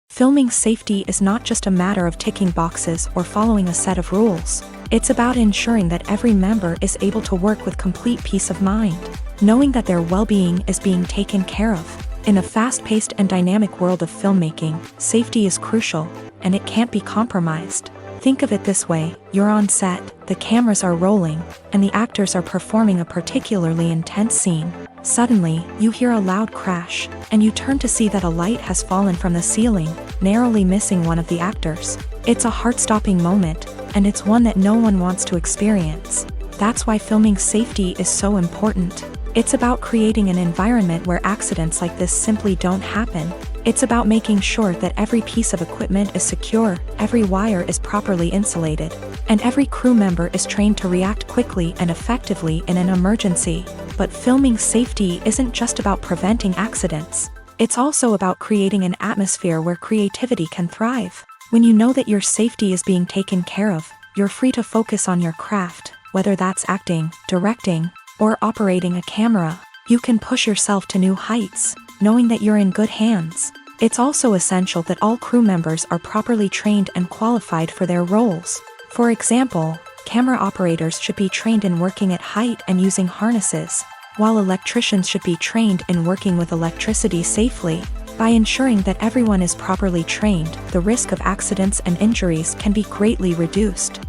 Filming safety is not just a matter of ticking boxes or following a set of rules. It's about ensuring that every member is able to work with complete peace of mind, knowing that their well-being is being taken care of. In a fast-paced and dynamic world of filmmaking, safety is crucial, and it can't be compromised. Think of it this way: you're on set, the cameras are rolling, and the actors are performing a particularly intense scene. Suddenly, you hear a loud crash, and you turn to see that a light has fallen from the ceiling, narrowly missing one of the actors. It's a heart-stopping moment, and it's one that no one wants to experience. That's why filming safety is so important. It's about creating an environment where accidents like this simply don't happen. It's about making sure that every piece of equipment is secure, every wire is properly insulated, and every crew member is trained to react quickly and effectively in an emergency. But filming safety isn't just about preventing accidents. It's also about creating an atmosphere where creativity can thrive. When you know that your safety is being taken care of, you're free to focus on your craft, whether that's acting, directing, or operating a camera. You can push yourself to new heights, knowing that you're in good hands. It's also essential that all crew members are properly trained and qualified for their roles. For example, camera operators should be trained in working at height and using harnesses, while electricians should be trained in working with electricity safely. By ensuring that everyone is properly trained, the risk of accidents and injuries can be greatly reduced.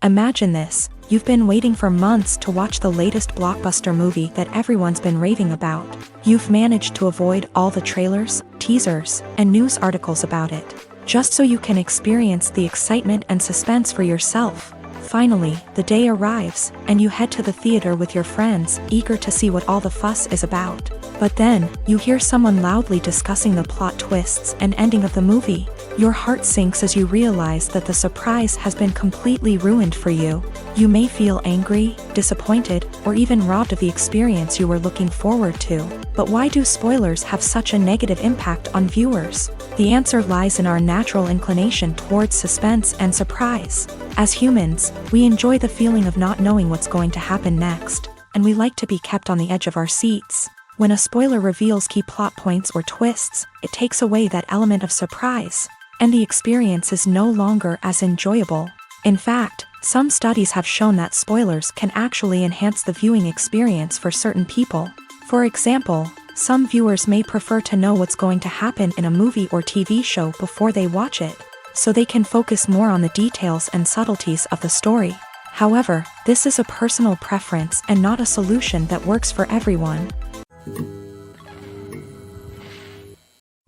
Imagine this: you've been waiting for months to watch the latest blockbuster movie that everyone's been raving about. You've managed to avoid all the trailers, teasers, and news articles about it, just so you can experience the excitement and suspense for yourself. Finally, the day arrives, and you head to the theater with your friends, eager to see what all the fuss is about. But then, you hear someone loudly discussing the plot twists and ending of the movie. Your heart sinks as you realize that the surprise has been completely ruined for you. You may feel angry, disappointed, or even robbed of the experience you were looking forward to. But why do spoilers have such a negative impact on viewers? The answer lies in our natural inclination towards suspense and surprise. As humans, we enjoy the feeling of not knowing what's going to happen next, and we like to be kept on the edge of our seats. When a spoiler reveals key plot points or twists, it takes away that element of surprise, and the experience is no longer as enjoyable. In fact, some studies have shown that spoilers can actually enhance the viewing experience for certain people. For example, some viewers may prefer to know what's going to happen in a movie or TV show before they watch it, so they can focus more on the details and subtleties of the story. However, this is a personal preference and not a solution that works for everyone.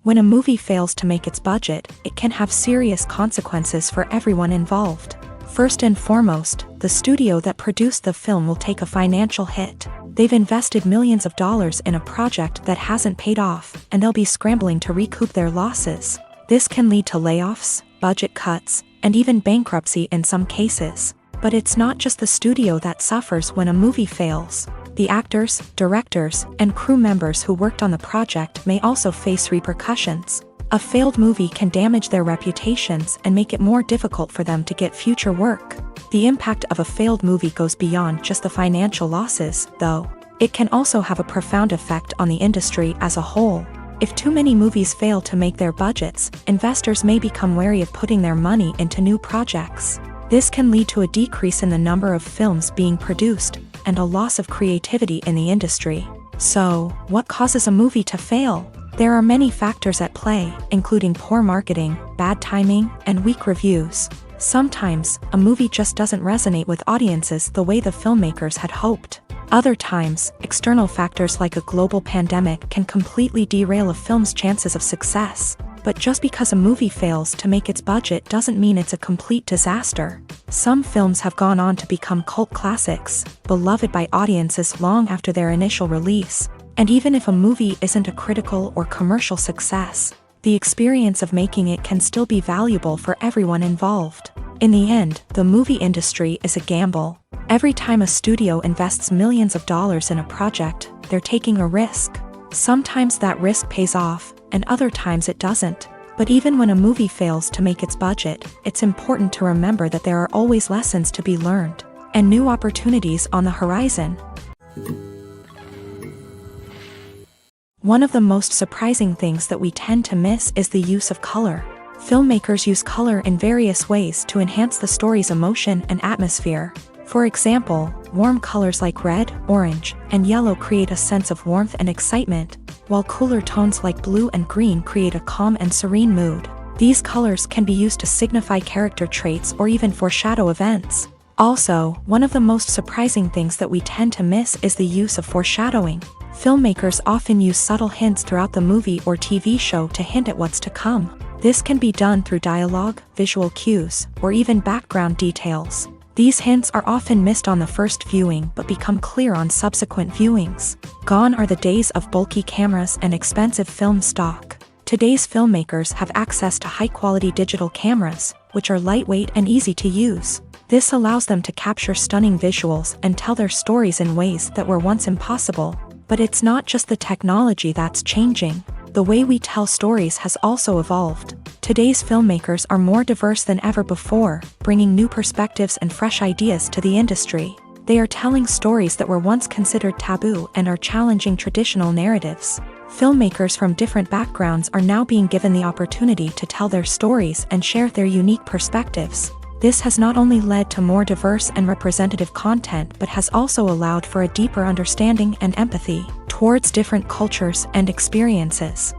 When a movie fails to make its budget, it can have serious consequences for everyone involved. First and foremost, the studio that produced the film will take a financial hit. They've invested millions of dollars in a project that hasn't paid off, and they'll be scrambling to recoup their losses. This can lead to layoffs, budget cuts, and even bankruptcy in some cases. But it's not just the studio that suffers when a movie fails. The actors, directors, and crew members who worked on the project may also face repercussions. A failed movie can damage their reputations and make it more difficult for them to get future work. The impact of a failed movie goes beyond just the financial losses, though. It can also have a profound effect on the industry as a whole. If too many movies fail to make their budgets, investors may become wary of putting their money into new projects. This can lead to a decrease in the number of films being produced, and a loss of creativity in the industry. So, what causes a movie to fail? There are many factors at play, including poor marketing, bad timing, and weak reviews. Sometimes, a movie just doesn't resonate with audiences the way the filmmakers had hoped. Other times, external factors like a global pandemic can completely derail a film's chances of success. But just because a movie fails to make its budget doesn't mean it's a complete disaster. Some films have gone on to become cult classics, beloved by audiences long after their initial release. And even if a movie isn't a critical or commercial success, the experience of making it can still be valuable for everyone involved. In the end, the movie industry is a gamble. Every time a studio invests millions of dollars in a project, they're taking a risk. Sometimes that risk pays off, and other times it doesn't. But even when a movie fails to make its budget, it's important to remember that there are always lessons to be learned, and new opportunities on the horizon. One of the most surprising things that we tend to miss is the use of color. Filmmakers use color in various ways to enhance the story's emotion and atmosphere. For example, warm colors like red, orange, and yellow create a sense of warmth and excitement, while cooler tones like blue and green create a calm and serene mood. These colors can be used to signify character traits or even foreshadow events. Also, one of the most surprising things that we tend to miss is the use of foreshadowing. Filmmakers often use subtle hints throughout the movie or TV show to hint at what's to come. This can be done through dialogue, visual cues, or even background details. These hints are often missed on the first viewing but become clear on subsequent viewings. Gone are the days of bulky cameras and expensive film stock. Today's filmmakers have access to high-quality digital cameras, which are lightweight and easy to use. This allows them to capture stunning visuals and tell their stories in ways that were once impossible. But it's not just the technology that's changing. The way we tell stories has also evolved. Today's filmmakers are more diverse than ever before, bringing new perspectives and fresh ideas to the industry. They are telling stories that were once considered taboo and are challenging traditional narratives. Filmmakers from different backgrounds are now being given the opportunity to tell their stories and share their unique perspectives. This has not only led to more diverse and representative content but has also allowed for a deeper understanding and empathy towards different cultures and experiences.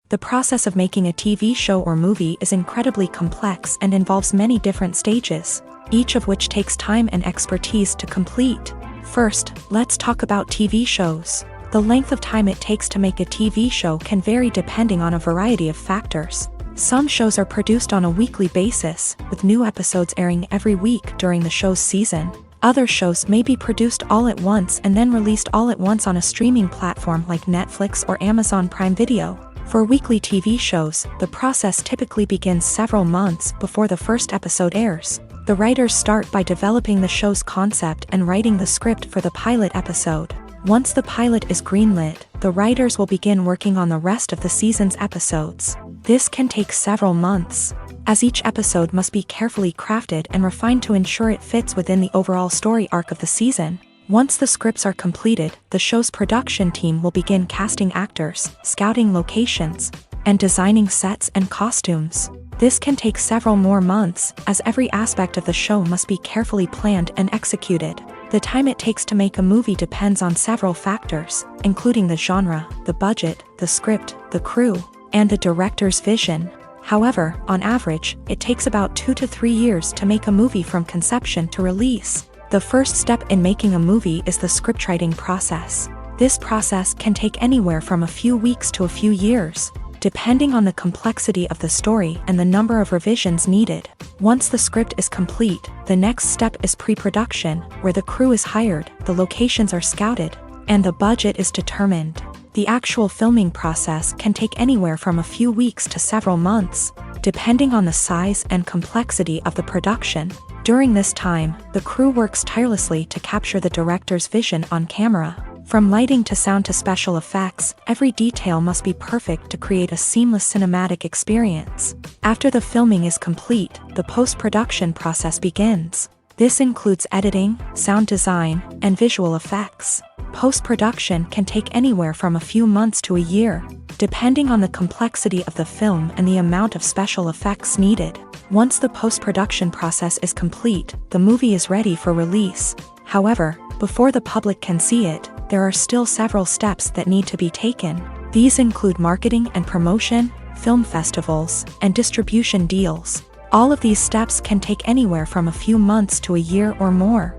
The process of making a TV show or movie is incredibly complex and involves many different stages, each of which takes time and expertise to complete. First, let's talk about TV shows. The length of time it takes to make a TV show can vary depending on a variety of factors. Some shows are produced on a weekly basis, with new episodes airing every week during the show's season. Other shows may be produced all at once and then released all at once on a streaming platform like Netflix or Amazon Prime Video. For weekly TV shows, the process typically begins several months before the first episode airs. The writers start by developing the show's concept and writing the script for the pilot episode. Once the pilot is greenlit, the writers will begin working on the rest of the season's episodes. This can take several months, as each episode must be carefully crafted and refined to ensure it fits within the overall story arc of the season. Once the scripts are completed, the show's production team will begin casting actors, scouting locations, and designing sets and costumes. This can take several more months, as every aspect of the show must be carefully planned and executed. The time it takes to make a movie depends on several factors, including the genre, the budget, the script, the crew, and the director's vision. However, on average, it takes about 2 to 3 years to make a movie from conception to release. The first step in making a movie is the scriptwriting process. This process can take anywhere from a few weeks to a few years, depending on the complexity of the story and the number of revisions needed. Once the script is complete, the next step is pre-production, where the crew is hired, the locations are scouted, and the budget is determined. The actual filming process can take anywhere from a few weeks to several months, depending on the size and complexity of the production. During this time, the crew works tirelessly to capture the director's vision on camera. From lighting to sound to special effects, every detail must be perfect to create a seamless cinematic experience. After the filming is complete, the post-production process begins. This includes editing, sound design, and visual effects. Post-production can take anywhere from a few months to a year, depending on the complexity of the film and the amount of special effects needed. Once the post-production process is complete, the movie is ready for release. However, before the public can see it, there are still several steps that need to be taken. These include marketing and promotion, film festivals, and distribution deals. All of these steps can take anywhere from a few months to a year or more.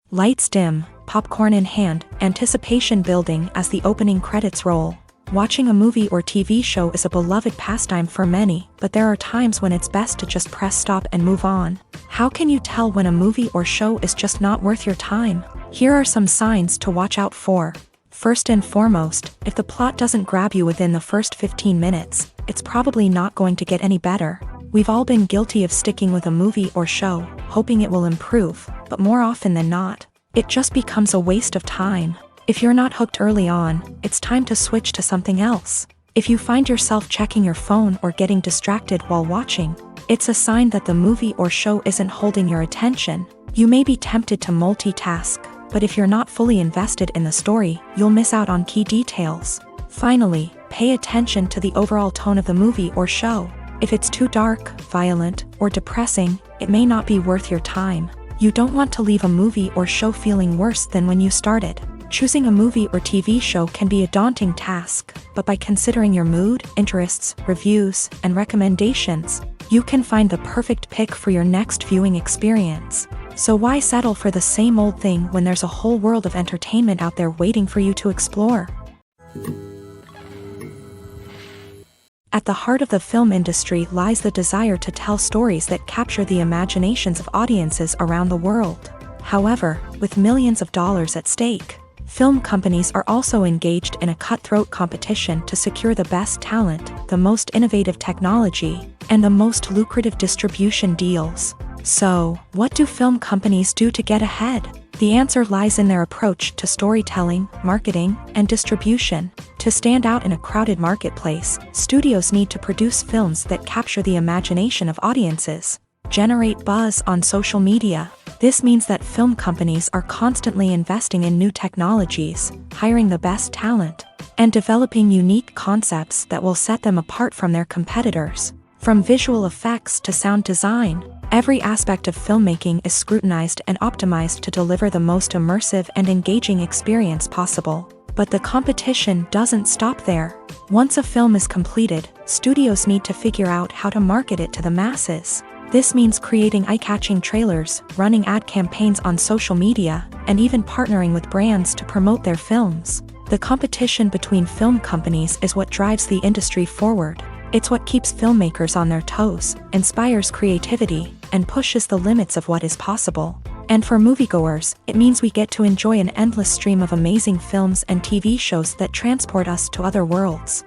Lights dim, popcorn in hand, anticipation building as the opening credits roll. Watching a movie or TV show is a beloved pastime for many, but there are times when it's best to just press stop and move on. How can you tell when a movie or show is just not worth your time? Here are some signs to watch out for. First and foremost, if the plot doesn't grab you within the first 15 minutes, it's probably not going to get any better. We've all been guilty of sticking with a movie or show, hoping it will improve, but more often than not, it just becomes a waste of time. If you're not hooked early on, it's time to switch to something else. If you find yourself checking your phone or getting distracted while watching, it's a sign that the movie or show isn't holding your attention. You may be tempted to multitask, but if you're not fully invested in the story, you'll miss out on key details. Finally, pay attention to the overall tone of the movie or show. If it's too dark, violent, or depressing, it may not be worth your time. You don't want to leave a movie or show feeling worse than when you started. Choosing a movie or TV show can be a daunting task, but by considering your mood, interests, reviews, and recommendations, you can find the perfect pick for your next viewing experience. So why settle for the same old thing when there's a whole world of entertainment out there waiting for you to explore? At the heart of the film industry lies the desire to tell stories that capture the imaginations of audiences around the world. However, with millions of dollars at stake, film companies are also engaged in a cutthroat competition to secure the best talent, the most innovative technology, and the most lucrative distribution deals. So, what do film companies do to get ahead? The answer lies in their approach to storytelling, marketing, and distribution. To stand out in a crowded marketplace, studios need to produce films that capture the imagination of audiences, generate buzz on social media. This means that film companies are constantly investing in new technologies, hiring the best talent, and developing unique concepts that will set them apart from their competitors. From visual effects to sound design, every aspect of filmmaking is scrutinized and optimized to deliver the most immersive and engaging experience possible. But the competition doesn't stop there. Once a film is completed, studios need to figure out how to market it to the masses. This means creating eye-catching trailers, running ad campaigns on social media, and even partnering with brands to promote their films. The competition between film companies is what drives the industry forward. It's what keeps filmmakers on their toes, inspires creativity, and pushes the limits of what is possible. And for moviegoers, it means we get to enjoy an endless stream of amazing films and TV shows that transport us to other worlds.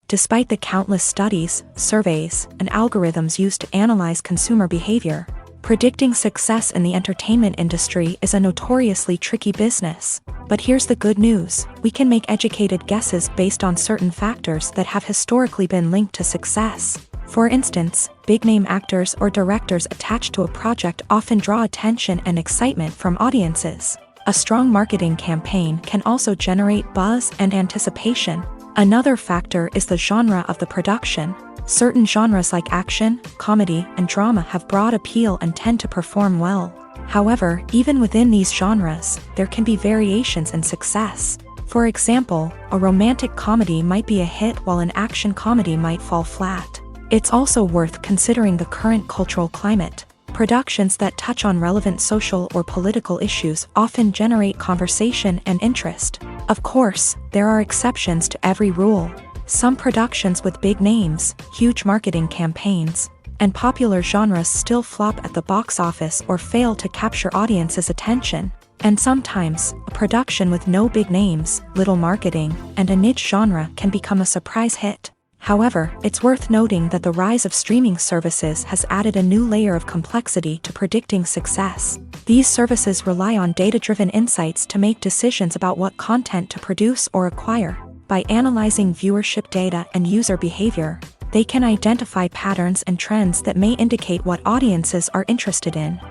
Despite the countless studies, surveys, and algorithms used to analyze consumer behavior, predicting success in the entertainment industry is a notoriously tricky business. But here's the good news: we can make educated guesses based on certain factors that have historically been linked to success. For instance, big-name actors or directors attached to a project often draw attention and excitement from audiences. A strong marketing campaign can also generate buzz and anticipation. Another factor is the genre of the production. Certain genres like action, comedy, and drama have broad appeal and tend to perform well. However, even within these genres, there can be variations in success. For example, a romantic comedy might be a hit while an action comedy might fall flat. It's also worth considering the current cultural climate. Productions that touch on relevant social or political issues often generate conversation and interest. Of course, there are exceptions to every rule. Some productions with big names, huge marketing campaigns, and popular genres still flop at the box office or fail to capture audiences' attention. And sometimes, a production with no big names, little marketing, and a niche genre can become a surprise hit. However, it's worth noting that the rise of streaming services has added a new layer of complexity to predicting success. These services rely on data-driven insights to make decisions about what content to produce or acquire. By analyzing viewership data and user behavior, they can identify patterns and trends that may indicate what audiences are interested in.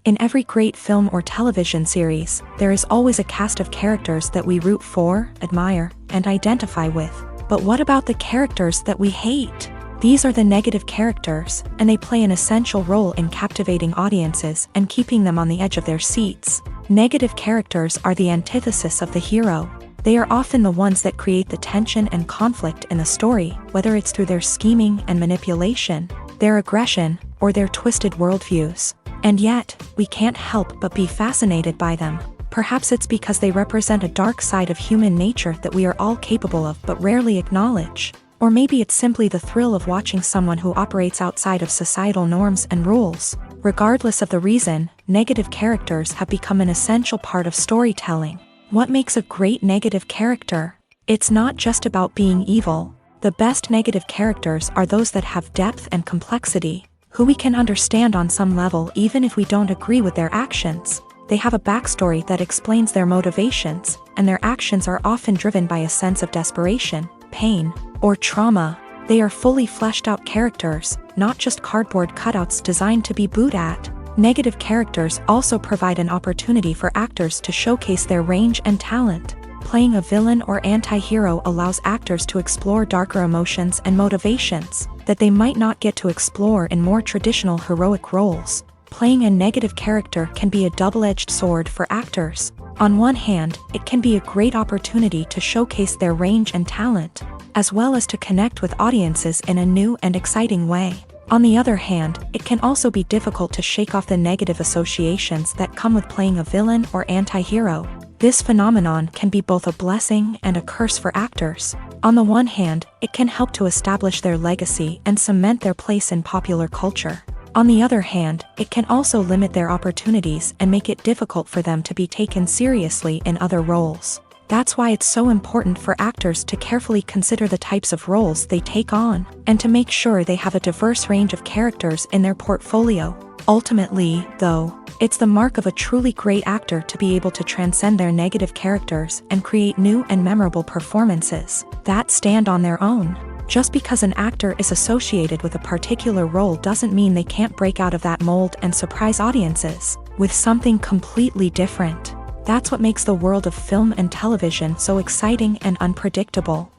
In every great film or television series, there is always a cast of characters that we root for, admire, and identify with. But what about the characters that we hate? These are the negative characters, and they play an essential role in captivating audiences and keeping them on the edge of their seats. Negative characters are the antithesis of the hero. They are often the ones that create the tension and conflict in the story, whether it's through their scheming and manipulation, their aggression, or their twisted worldviews. And yet, we can't help but be fascinated by them. Perhaps it's because they represent a dark side of human nature that we are all capable of but rarely acknowledge. Or maybe it's simply the thrill of watching someone who operates outside of societal norms and rules. Regardless of the reason, negative characters have become an essential part of storytelling. What makes a great negative character? It's not just about being evil. The best negative characters are those that have depth and complexity, who we can understand on some level even if we don't agree with their actions. They have a backstory that explains their motivations, and their actions are often driven by a sense of desperation, pain, or trauma. They are fully fleshed out characters, not just cardboard cutouts designed to be booed at. Negative characters also provide an opportunity for actors to showcase their range and talent. Playing a villain or anti-hero allows actors to explore darker emotions and motivations that they might not get to explore in more traditional heroic roles. Playing a negative character can be a double-edged sword for actors. On one hand, it can be a great opportunity to showcase their range and talent, as well as to connect with audiences in a new and exciting way. On the other hand, it can also be difficult to shake off the negative associations that come with playing a villain or anti-hero. This phenomenon can be both a blessing and a curse for actors. On the one hand, it can help to establish their legacy and cement their place in popular culture. On the other hand, it can also limit their opportunities and make it difficult for them to be taken seriously in other roles. That's why it's so important for actors to carefully consider the types of roles they take on, and to make sure they have a diverse range of characters in their portfolio. Ultimately, though, it's the mark of a truly great actor to be able to transcend their negative characters and create new and memorable performances that stand on their own. Just because an actor is associated with a particular role doesn't mean they can't break out of that mold and surprise audiences with something completely different. That's what makes the world of film and television so exciting and unpredictable.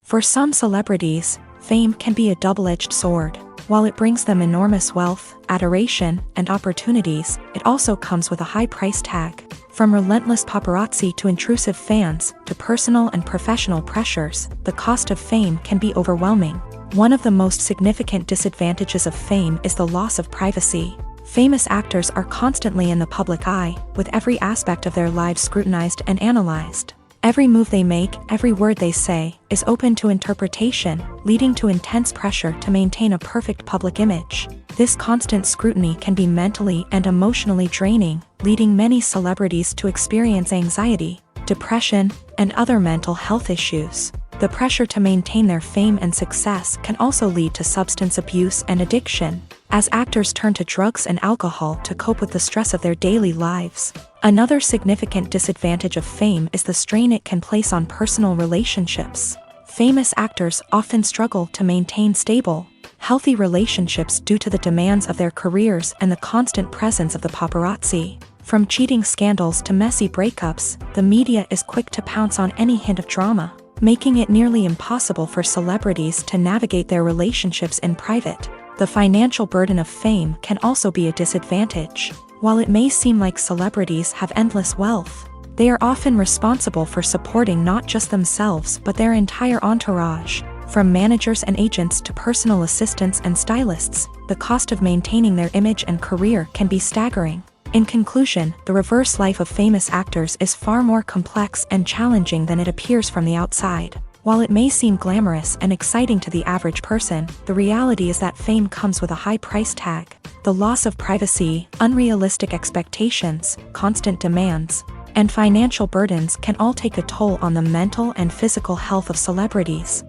For some celebrities, fame can be a double-edged sword. While it brings them enormous wealth, adoration, and opportunities, it also comes with a high price tag. From relentless paparazzi to intrusive fans, to personal and professional pressures, the cost of fame can be overwhelming. One of the most significant disadvantages of fame is the loss of privacy. Famous actors are constantly in the public eye, with every aspect of their lives scrutinized and analyzed. Every move they make, every word they say, is open to interpretation, leading to intense pressure to maintain a perfect public image. This constant scrutiny can be mentally and emotionally draining, leading many celebrities to experience anxiety, depression, and other mental health issues. The pressure to maintain their fame and success can also lead to substance abuse and addiction, as actors turn to drugs and alcohol to cope with the stress of their daily lives. Another significant disadvantage of fame is the strain it can place on personal relationships. Famous actors often struggle to maintain stable, healthy relationships due to the demands of their careers and the constant presence of the paparazzi. From cheating scandals to messy breakups, the media is quick to pounce on any hint of drama, making it nearly impossible for celebrities to navigate their relationships in private. The financial burden of fame can also be a disadvantage. While it may seem like celebrities have endless wealth, they are often responsible for supporting not just themselves but their entire entourage. From managers and agents to personal assistants and stylists, the cost of maintaining their image and career can be staggering. In conclusion, the reverse life of famous actors is far more complex and challenging than it appears from the outside. While it may seem glamorous and exciting to the average person, the reality is that fame comes with a high price tag. The loss of privacy, unrealistic expectations, constant demands, and financial burdens can all take a toll on the mental and physical health of celebrities.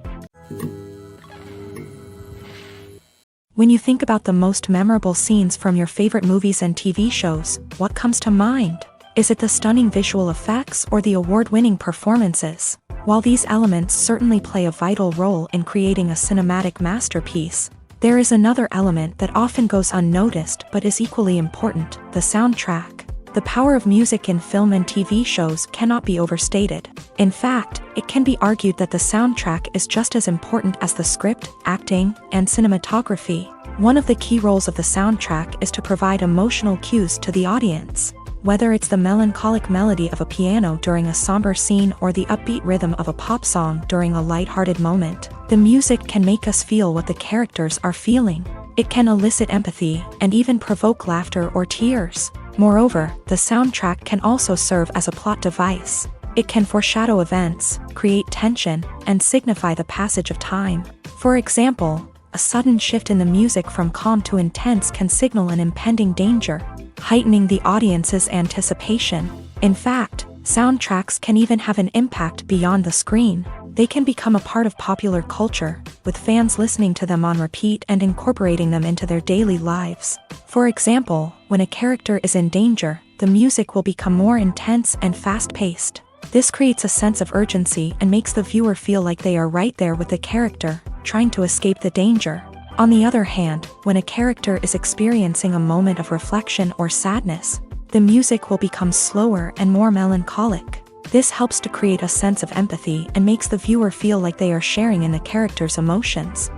When you think about the most memorable scenes from your favorite movies and TV shows, what comes to mind? Is it the stunning visual effects or the award-winning performances? While these elements certainly play a vital role in creating a cinematic masterpiece, there is another element that often goes unnoticed but is equally important: the soundtrack. The power of music in film and TV shows cannot be overstated. In fact, it can be argued that the soundtrack is just as important as the script, acting, and cinematography. One of the key roles of the soundtrack is to provide emotional cues to the audience. Whether it's the melancholic melody of a piano during a somber scene or the upbeat rhythm of a pop song during a lighthearted moment, the music can make us feel what the characters are feeling. It can elicit empathy and even provoke laughter or tears. Moreover, the soundtrack can also serve as a plot device. It can foreshadow events, create tension, and signify the passage of time. For example, a sudden shift in the music from calm to intense can signal an impending danger, heightening the audience's anticipation. In fact, soundtracks can even have an impact beyond the screen. They can become a part of popular culture, with fans listening to them on repeat and incorporating them into their daily lives. For example, when a character is in danger, the music will become more intense and fast-paced. This creates a sense of urgency and makes the viewer feel like they are right there with the character, trying to escape the danger. On the other hand, when a character is experiencing a moment of reflection or sadness, the music will become slower and more melancholic. This helps to create a sense of empathy and makes the viewer feel like they are sharing in the character's emotions.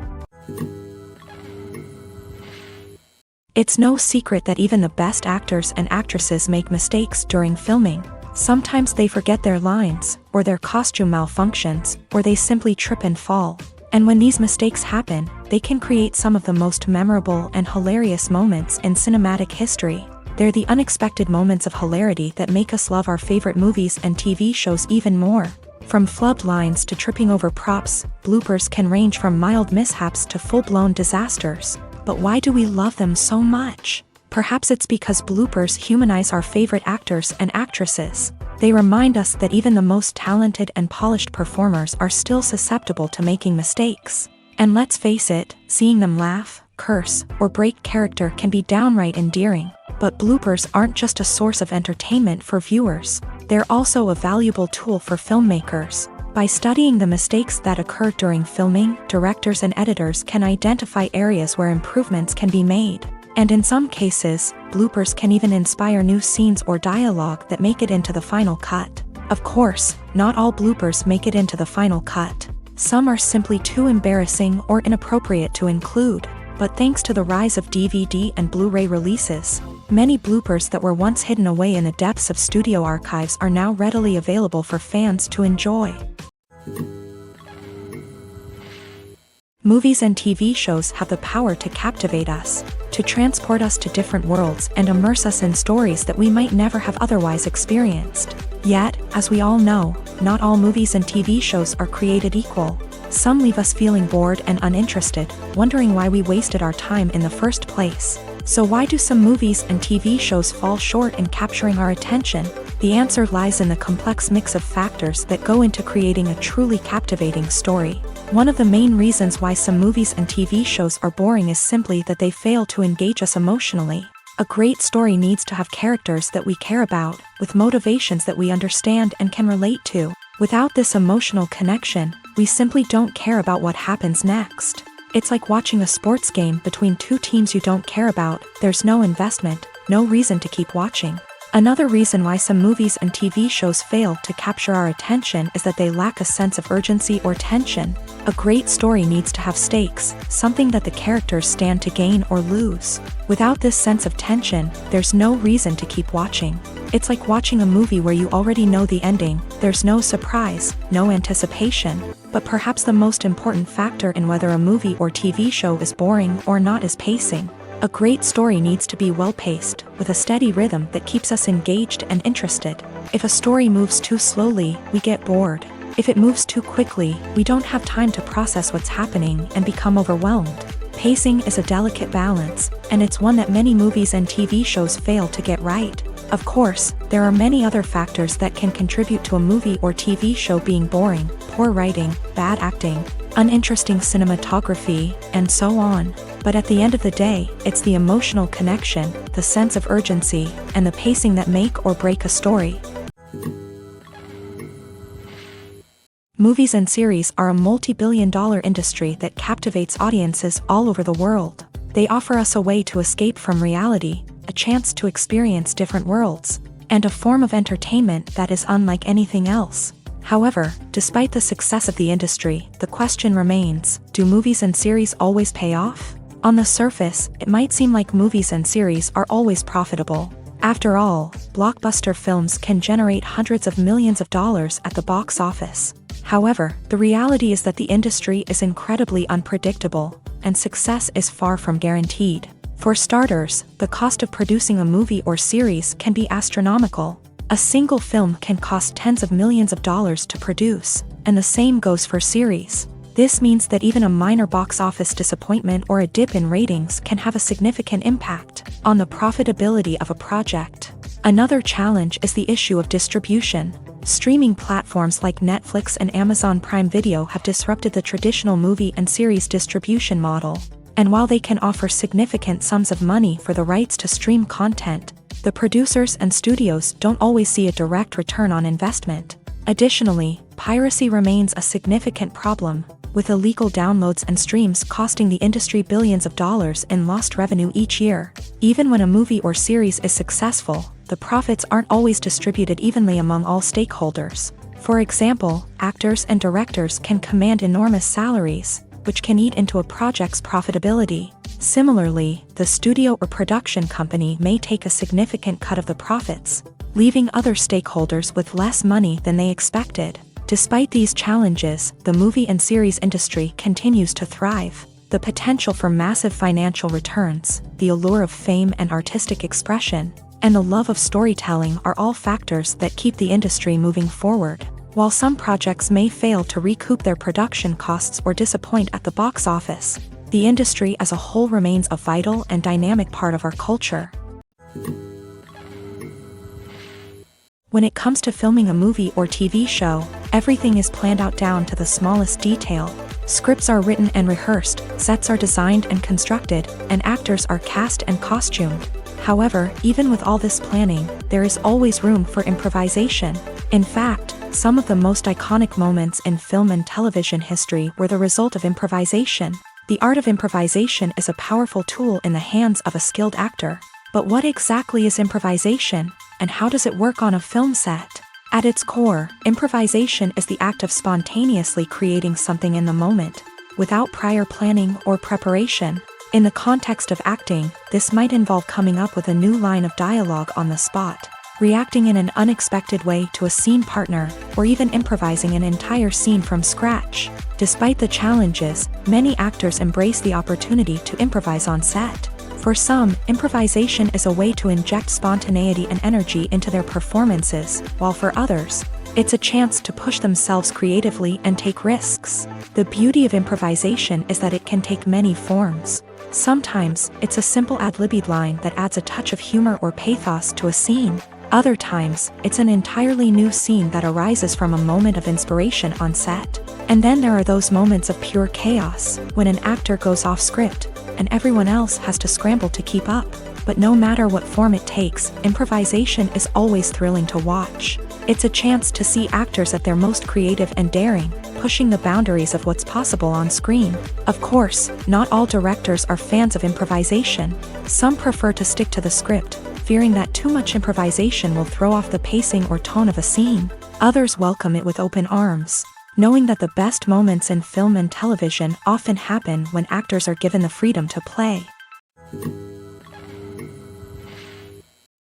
It's no secret that even the best actors and actresses make mistakes during filming. Sometimes they forget their lines, or their costume malfunctions, or they simply trip and fall. And when these mistakes happen, they can create some of the most memorable and hilarious moments in cinematic history. They're the unexpected moments of hilarity that make us love our favorite movies and TV shows even more. From flubbed lines to tripping over props, bloopers can range from mild mishaps to full-blown disasters. But why do we love them so much? Perhaps it's because bloopers humanize our favorite actors and actresses. They remind us that even the most talented and polished performers are still susceptible to making mistakes. And let's face it, seeing them laugh, curse, or break character can be downright endearing. But bloopers aren't just a source of entertainment for viewers. They're also a valuable tool for filmmakers. By studying the mistakes that occur during filming, directors and editors can identify areas where improvements can be made. And in some cases, bloopers can even inspire new scenes or dialogue that make it into the final cut. Of course, not all bloopers make it into the final cut. Some are simply too embarrassing or inappropriate to include. But thanks to the rise of DVD and Blu-ray releases, many bloopers that were once hidden away in the depths of studio archives are now readily available for fans to enjoy. Movies and TV shows have the power to captivate us, to transport us to different worlds and immerse us in stories that we might never have otherwise experienced. Yet, as we all know, not all movies and TV shows are created equal. Some leave us feeling bored and uninterested, wondering why we wasted our time in the first place. So why do some movies and TV shows fall short in capturing our attention? The answer lies in the complex mix of factors that go into creating a truly captivating story. One of the main reasons why some movies and TV shows are boring is simply that they fail to engage us emotionally. A great story needs to have characters that we care about, with motivations that we understand and can relate to. Without this emotional connection, we simply don't care about what happens next. It's like watching a sports game between two teams you don't care about. There's no investment, no reason to keep watching. Another reason why some movies and TV shows fail to capture our attention is that they lack a sense of urgency or tension. A great story needs to have stakes, something that the characters stand to gain or lose. Without this sense of tension, there's no reason to keep watching. It's like watching a movie where you already know the ending. There's no surprise, no anticipation. But perhaps the most important factor in whether a movie or TV show is boring or not is pacing. A great story needs to be well-paced, with a steady rhythm that keeps us engaged and interested. If a story moves too slowly, we get bored. If it moves too quickly, we don't have time to process what's happening and become overwhelmed. Pacing is a delicate balance, and it's one that many movies and TV shows fail to get right. Of course, there are many other factors that can contribute to a movie or TV show being boring: poor writing, bad acting, uninteresting cinematography, and so on. But at the end of the day, it's the emotional connection, the sense of urgency, and the pacing that make or break a story. Movies and series are a multi-billion-dollar industry that captivates audiences all over the world. They offer us a way to escape from reality, a chance to experience different worlds, and a form of entertainment that is unlike anything else. However, despite the success of the industry, the question remains: do movies and series always pay off? On the surface, it might seem like movies and series are always profitable. After all, blockbuster films can generate hundreds of millions of dollars at the box office. However, the reality is that the industry is incredibly unpredictable, and success is far from guaranteed. For starters, the cost of producing a movie or series can be astronomical. A single film can cost tens of millions of dollars to produce, and the same goes for series. This means that even a minor box office disappointment or a dip in ratings can have a significant impact on the profitability of a project. Another challenge is the issue of distribution. Streaming platforms like Netflix and Amazon Prime Video have disrupted the traditional movie and series distribution model. And while they can offer significant sums of money for the rights to stream content, the producers and studios don't always see a direct return on investment. Additionally, piracy remains a significant problem, with illegal downloads and streams costing the industry billions of dollars in lost revenue each year. Even when a movie or series is successful, the profits aren't always distributed evenly among all stakeholders. For example, actors and directors can command enormous salaries, which can eat into a project's profitability. Similarly, the studio or production company may take a significant cut of the profits, leaving other stakeholders with less money than they expected. Despite these challenges, the movie and series industry continues to thrive. The potential for massive financial returns, the allure of fame and artistic expression, and the love of storytelling are all factors that keep the industry moving forward. While some projects may fail to recoup their production costs or disappoint at the box office, the industry as a whole remains a vital and dynamic part of our culture. When it comes to filming a movie or TV show, everything is planned out down to the smallest detail. Scripts are written and rehearsed, sets are designed and constructed, and actors are cast and costumed. However, even with all this planning, there is always room for improvisation. In fact, some of the most iconic moments in film and television history were the result of improvisation. The art of improvisation is a powerful tool in the hands of a skilled actor. But what exactly is improvisation, and how does it work on a film set? At its core, improvisation is the act of spontaneously creating something in the moment, without prior planning or preparation. In the context of acting, this might involve coming up with a new line of dialogue on the spot, reacting in an unexpected way to a scene partner, or even improvising an entire scene from scratch. Despite the challenges, many actors embrace the opportunity to improvise on set. For some, improvisation is a way to inject spontaneity and energy into their performances, while for others, it's a chance to push themselves creatively and take risks. The beauty of improvisation is that it can take many forms. Sometimes, it's a simple ad-libbed line that adds a touch of humor or pathos to a scene. Other times, it's an entirely new scene that arises from a moment of inspiration on set. And then there are those moments of pure chaos, when an actor goes off script, and everyone else has to scramble to keep up. But no matter what form it takes, improvisation is always thrilling to watch. It's a chance to see actors at their most creative and daring, pushing the boundaries of what's possible on screen. Of course, not all directors are fans of improvisation. Some prefer to stick to the script, fearing that too much improvisation will throw off the pacing or tone of a scene. Others welcome it with open arms, knowing that the best moments in film and television often happen when actors are given the freedom to play.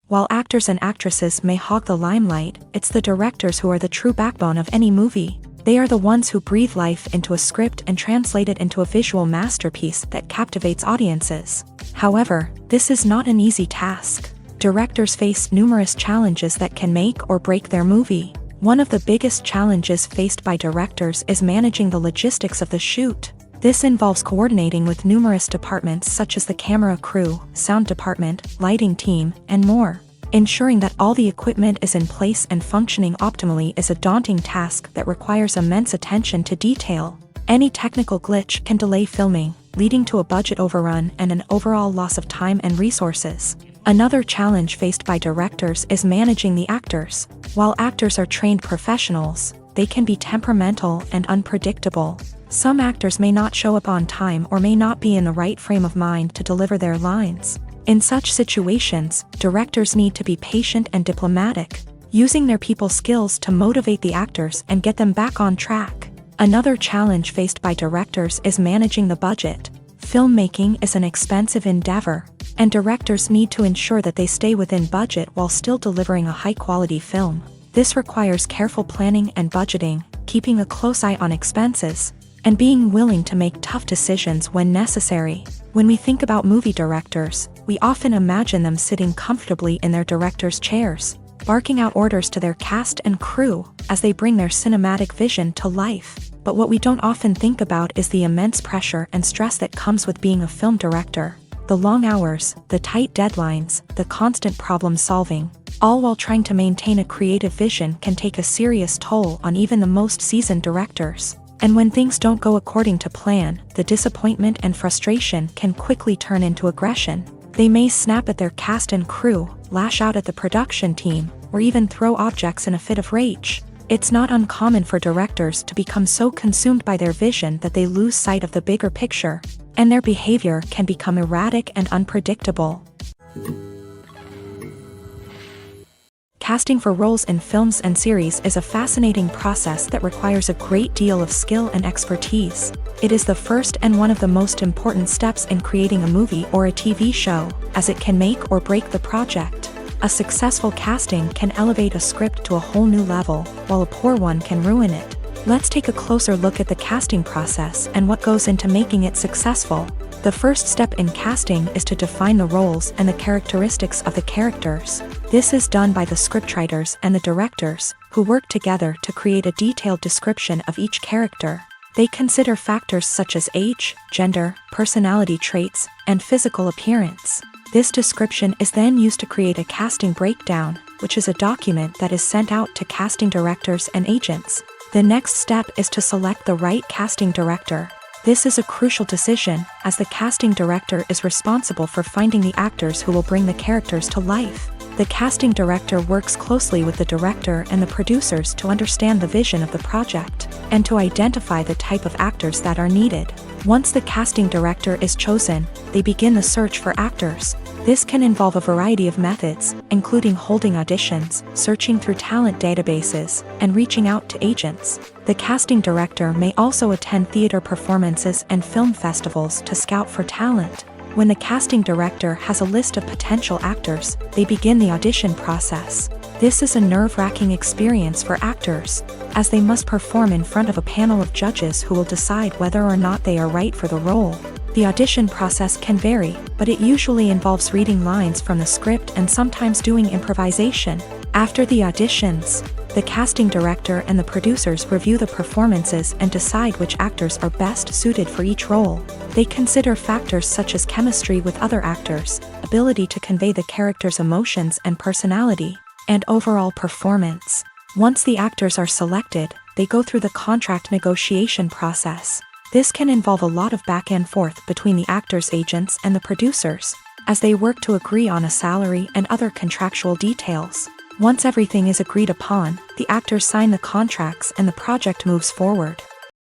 While actors and actresses may hog the limelight, it's the directors who are the true backbone of any movie. They are the ones who breathe life into a script and translate it into a visual masterpiece that captivates audiences. However, this is not an easy task. Directors face numerous challenges that can make or break their movie. One of the biggest challenges faced by directors is managing the logistics of the shoot. This involves coordinating with numerous departments such as the camera crew, sound department, lighting team, and more. Ensuring that all the equipment is in place and functioning optimally is a daunting task that requires immense attention to detail. Any technical glitch can delay filming, leading to a budget overrun and an overall loss of time and resources. Another challenge faced by directors is managing the actors. While actors are trained professionals, they can be temperamental and unpredictable. Some actors may not show up on time or may not be in the right frame of mind to deliver their lines. In such situations, directors need to be patient and diplomatic, using their people skills to motivate the actors and get them back on track. Another challenge faced by directors is managing the budget. Filmmaking is an expensive endeavor, and directors need to ensure that they stay within budget while still delivering a high-quality film. This requires careful planning and budgeting, keeping a close eye on expenses, and being willing to make tough decisions when necessary. When we think about movie directors, we often imagine them sitting comfortably in their director's chairs, barking out orders to their cast and crew as they bring their cinematic vision to life. But what we don't often think about is the immense pressure and stress that comes with being a film director. The long hours, the tight deadlines, the constant problem solving, all while trying to maintain a creative vision can take a serious toll on even the most seasoned directors. And when things don't go according to plan, the disappointment and frustration can quickly turn into aggression. They may snap at their cast and crew, lash out at the production team, or even throw objects in a fit of rage. It's not uncommon for directors to become so consumed by their vision that they lose sight of the bigger picture, and their behavior can become erratic and unpredictable. Casting for roles in films and series is a fascinating process that requires a great deal of skill and expertise. It is the first and one of the most important steps in creating a movie or a TV show, as it can make or break the project. A successful casting can elevate a script to a whole new level, while a poor one can ruin it. Let's take a closer look at the casting process and what goes into making it successful. The first step in casting is to define the roles and the characteristics of the characters. This is done by the scriptwriters and the directors, who work together to create a detailed description of each character. They consider factors such as age, gender, personality traits, and physical appearance. This description is then used to create a casting breakdown, which is a document that is sent out to casting directors and agents. The next step is to select the right casting director. This is a crucial decision, as the casting director is responsible for finding the actors who will bring the characters to life. The casting director works closely with the director and the producers to understand the vision of the project, and to identify the type of actors that are needed. Once the casting director is chosen, they begin the search for actors. This can involve a variety of methods, including holding auditions, searching through talent databases, and reaching out to agents. The casting director may also attend theater performances and film festivals to scout for talent. When the casting director has a list of potential actors, they begin the audition process. This is a nerve-wracking experience for actors, as they must perform in front of a panel of judges who will decide whether or not they are right for the role. The audition process can vary, but it usually involves reading lines from the script and sometimes doing improvisation. After the auditions, the casting director and the producers review the performances and decide which actors are best suited for each role. They consider factors such as chemistry with other actors, ability to convey the character's emotions and personality, and overall performance. Once the actors are selected, they go through the contract negotiation process. This can involve a lot of back and forth between the actors' agents and the producers, as they work to agree on a salary and other contractual details. Once everything is agreed upon, the actors sign the contracts and the project moves forward.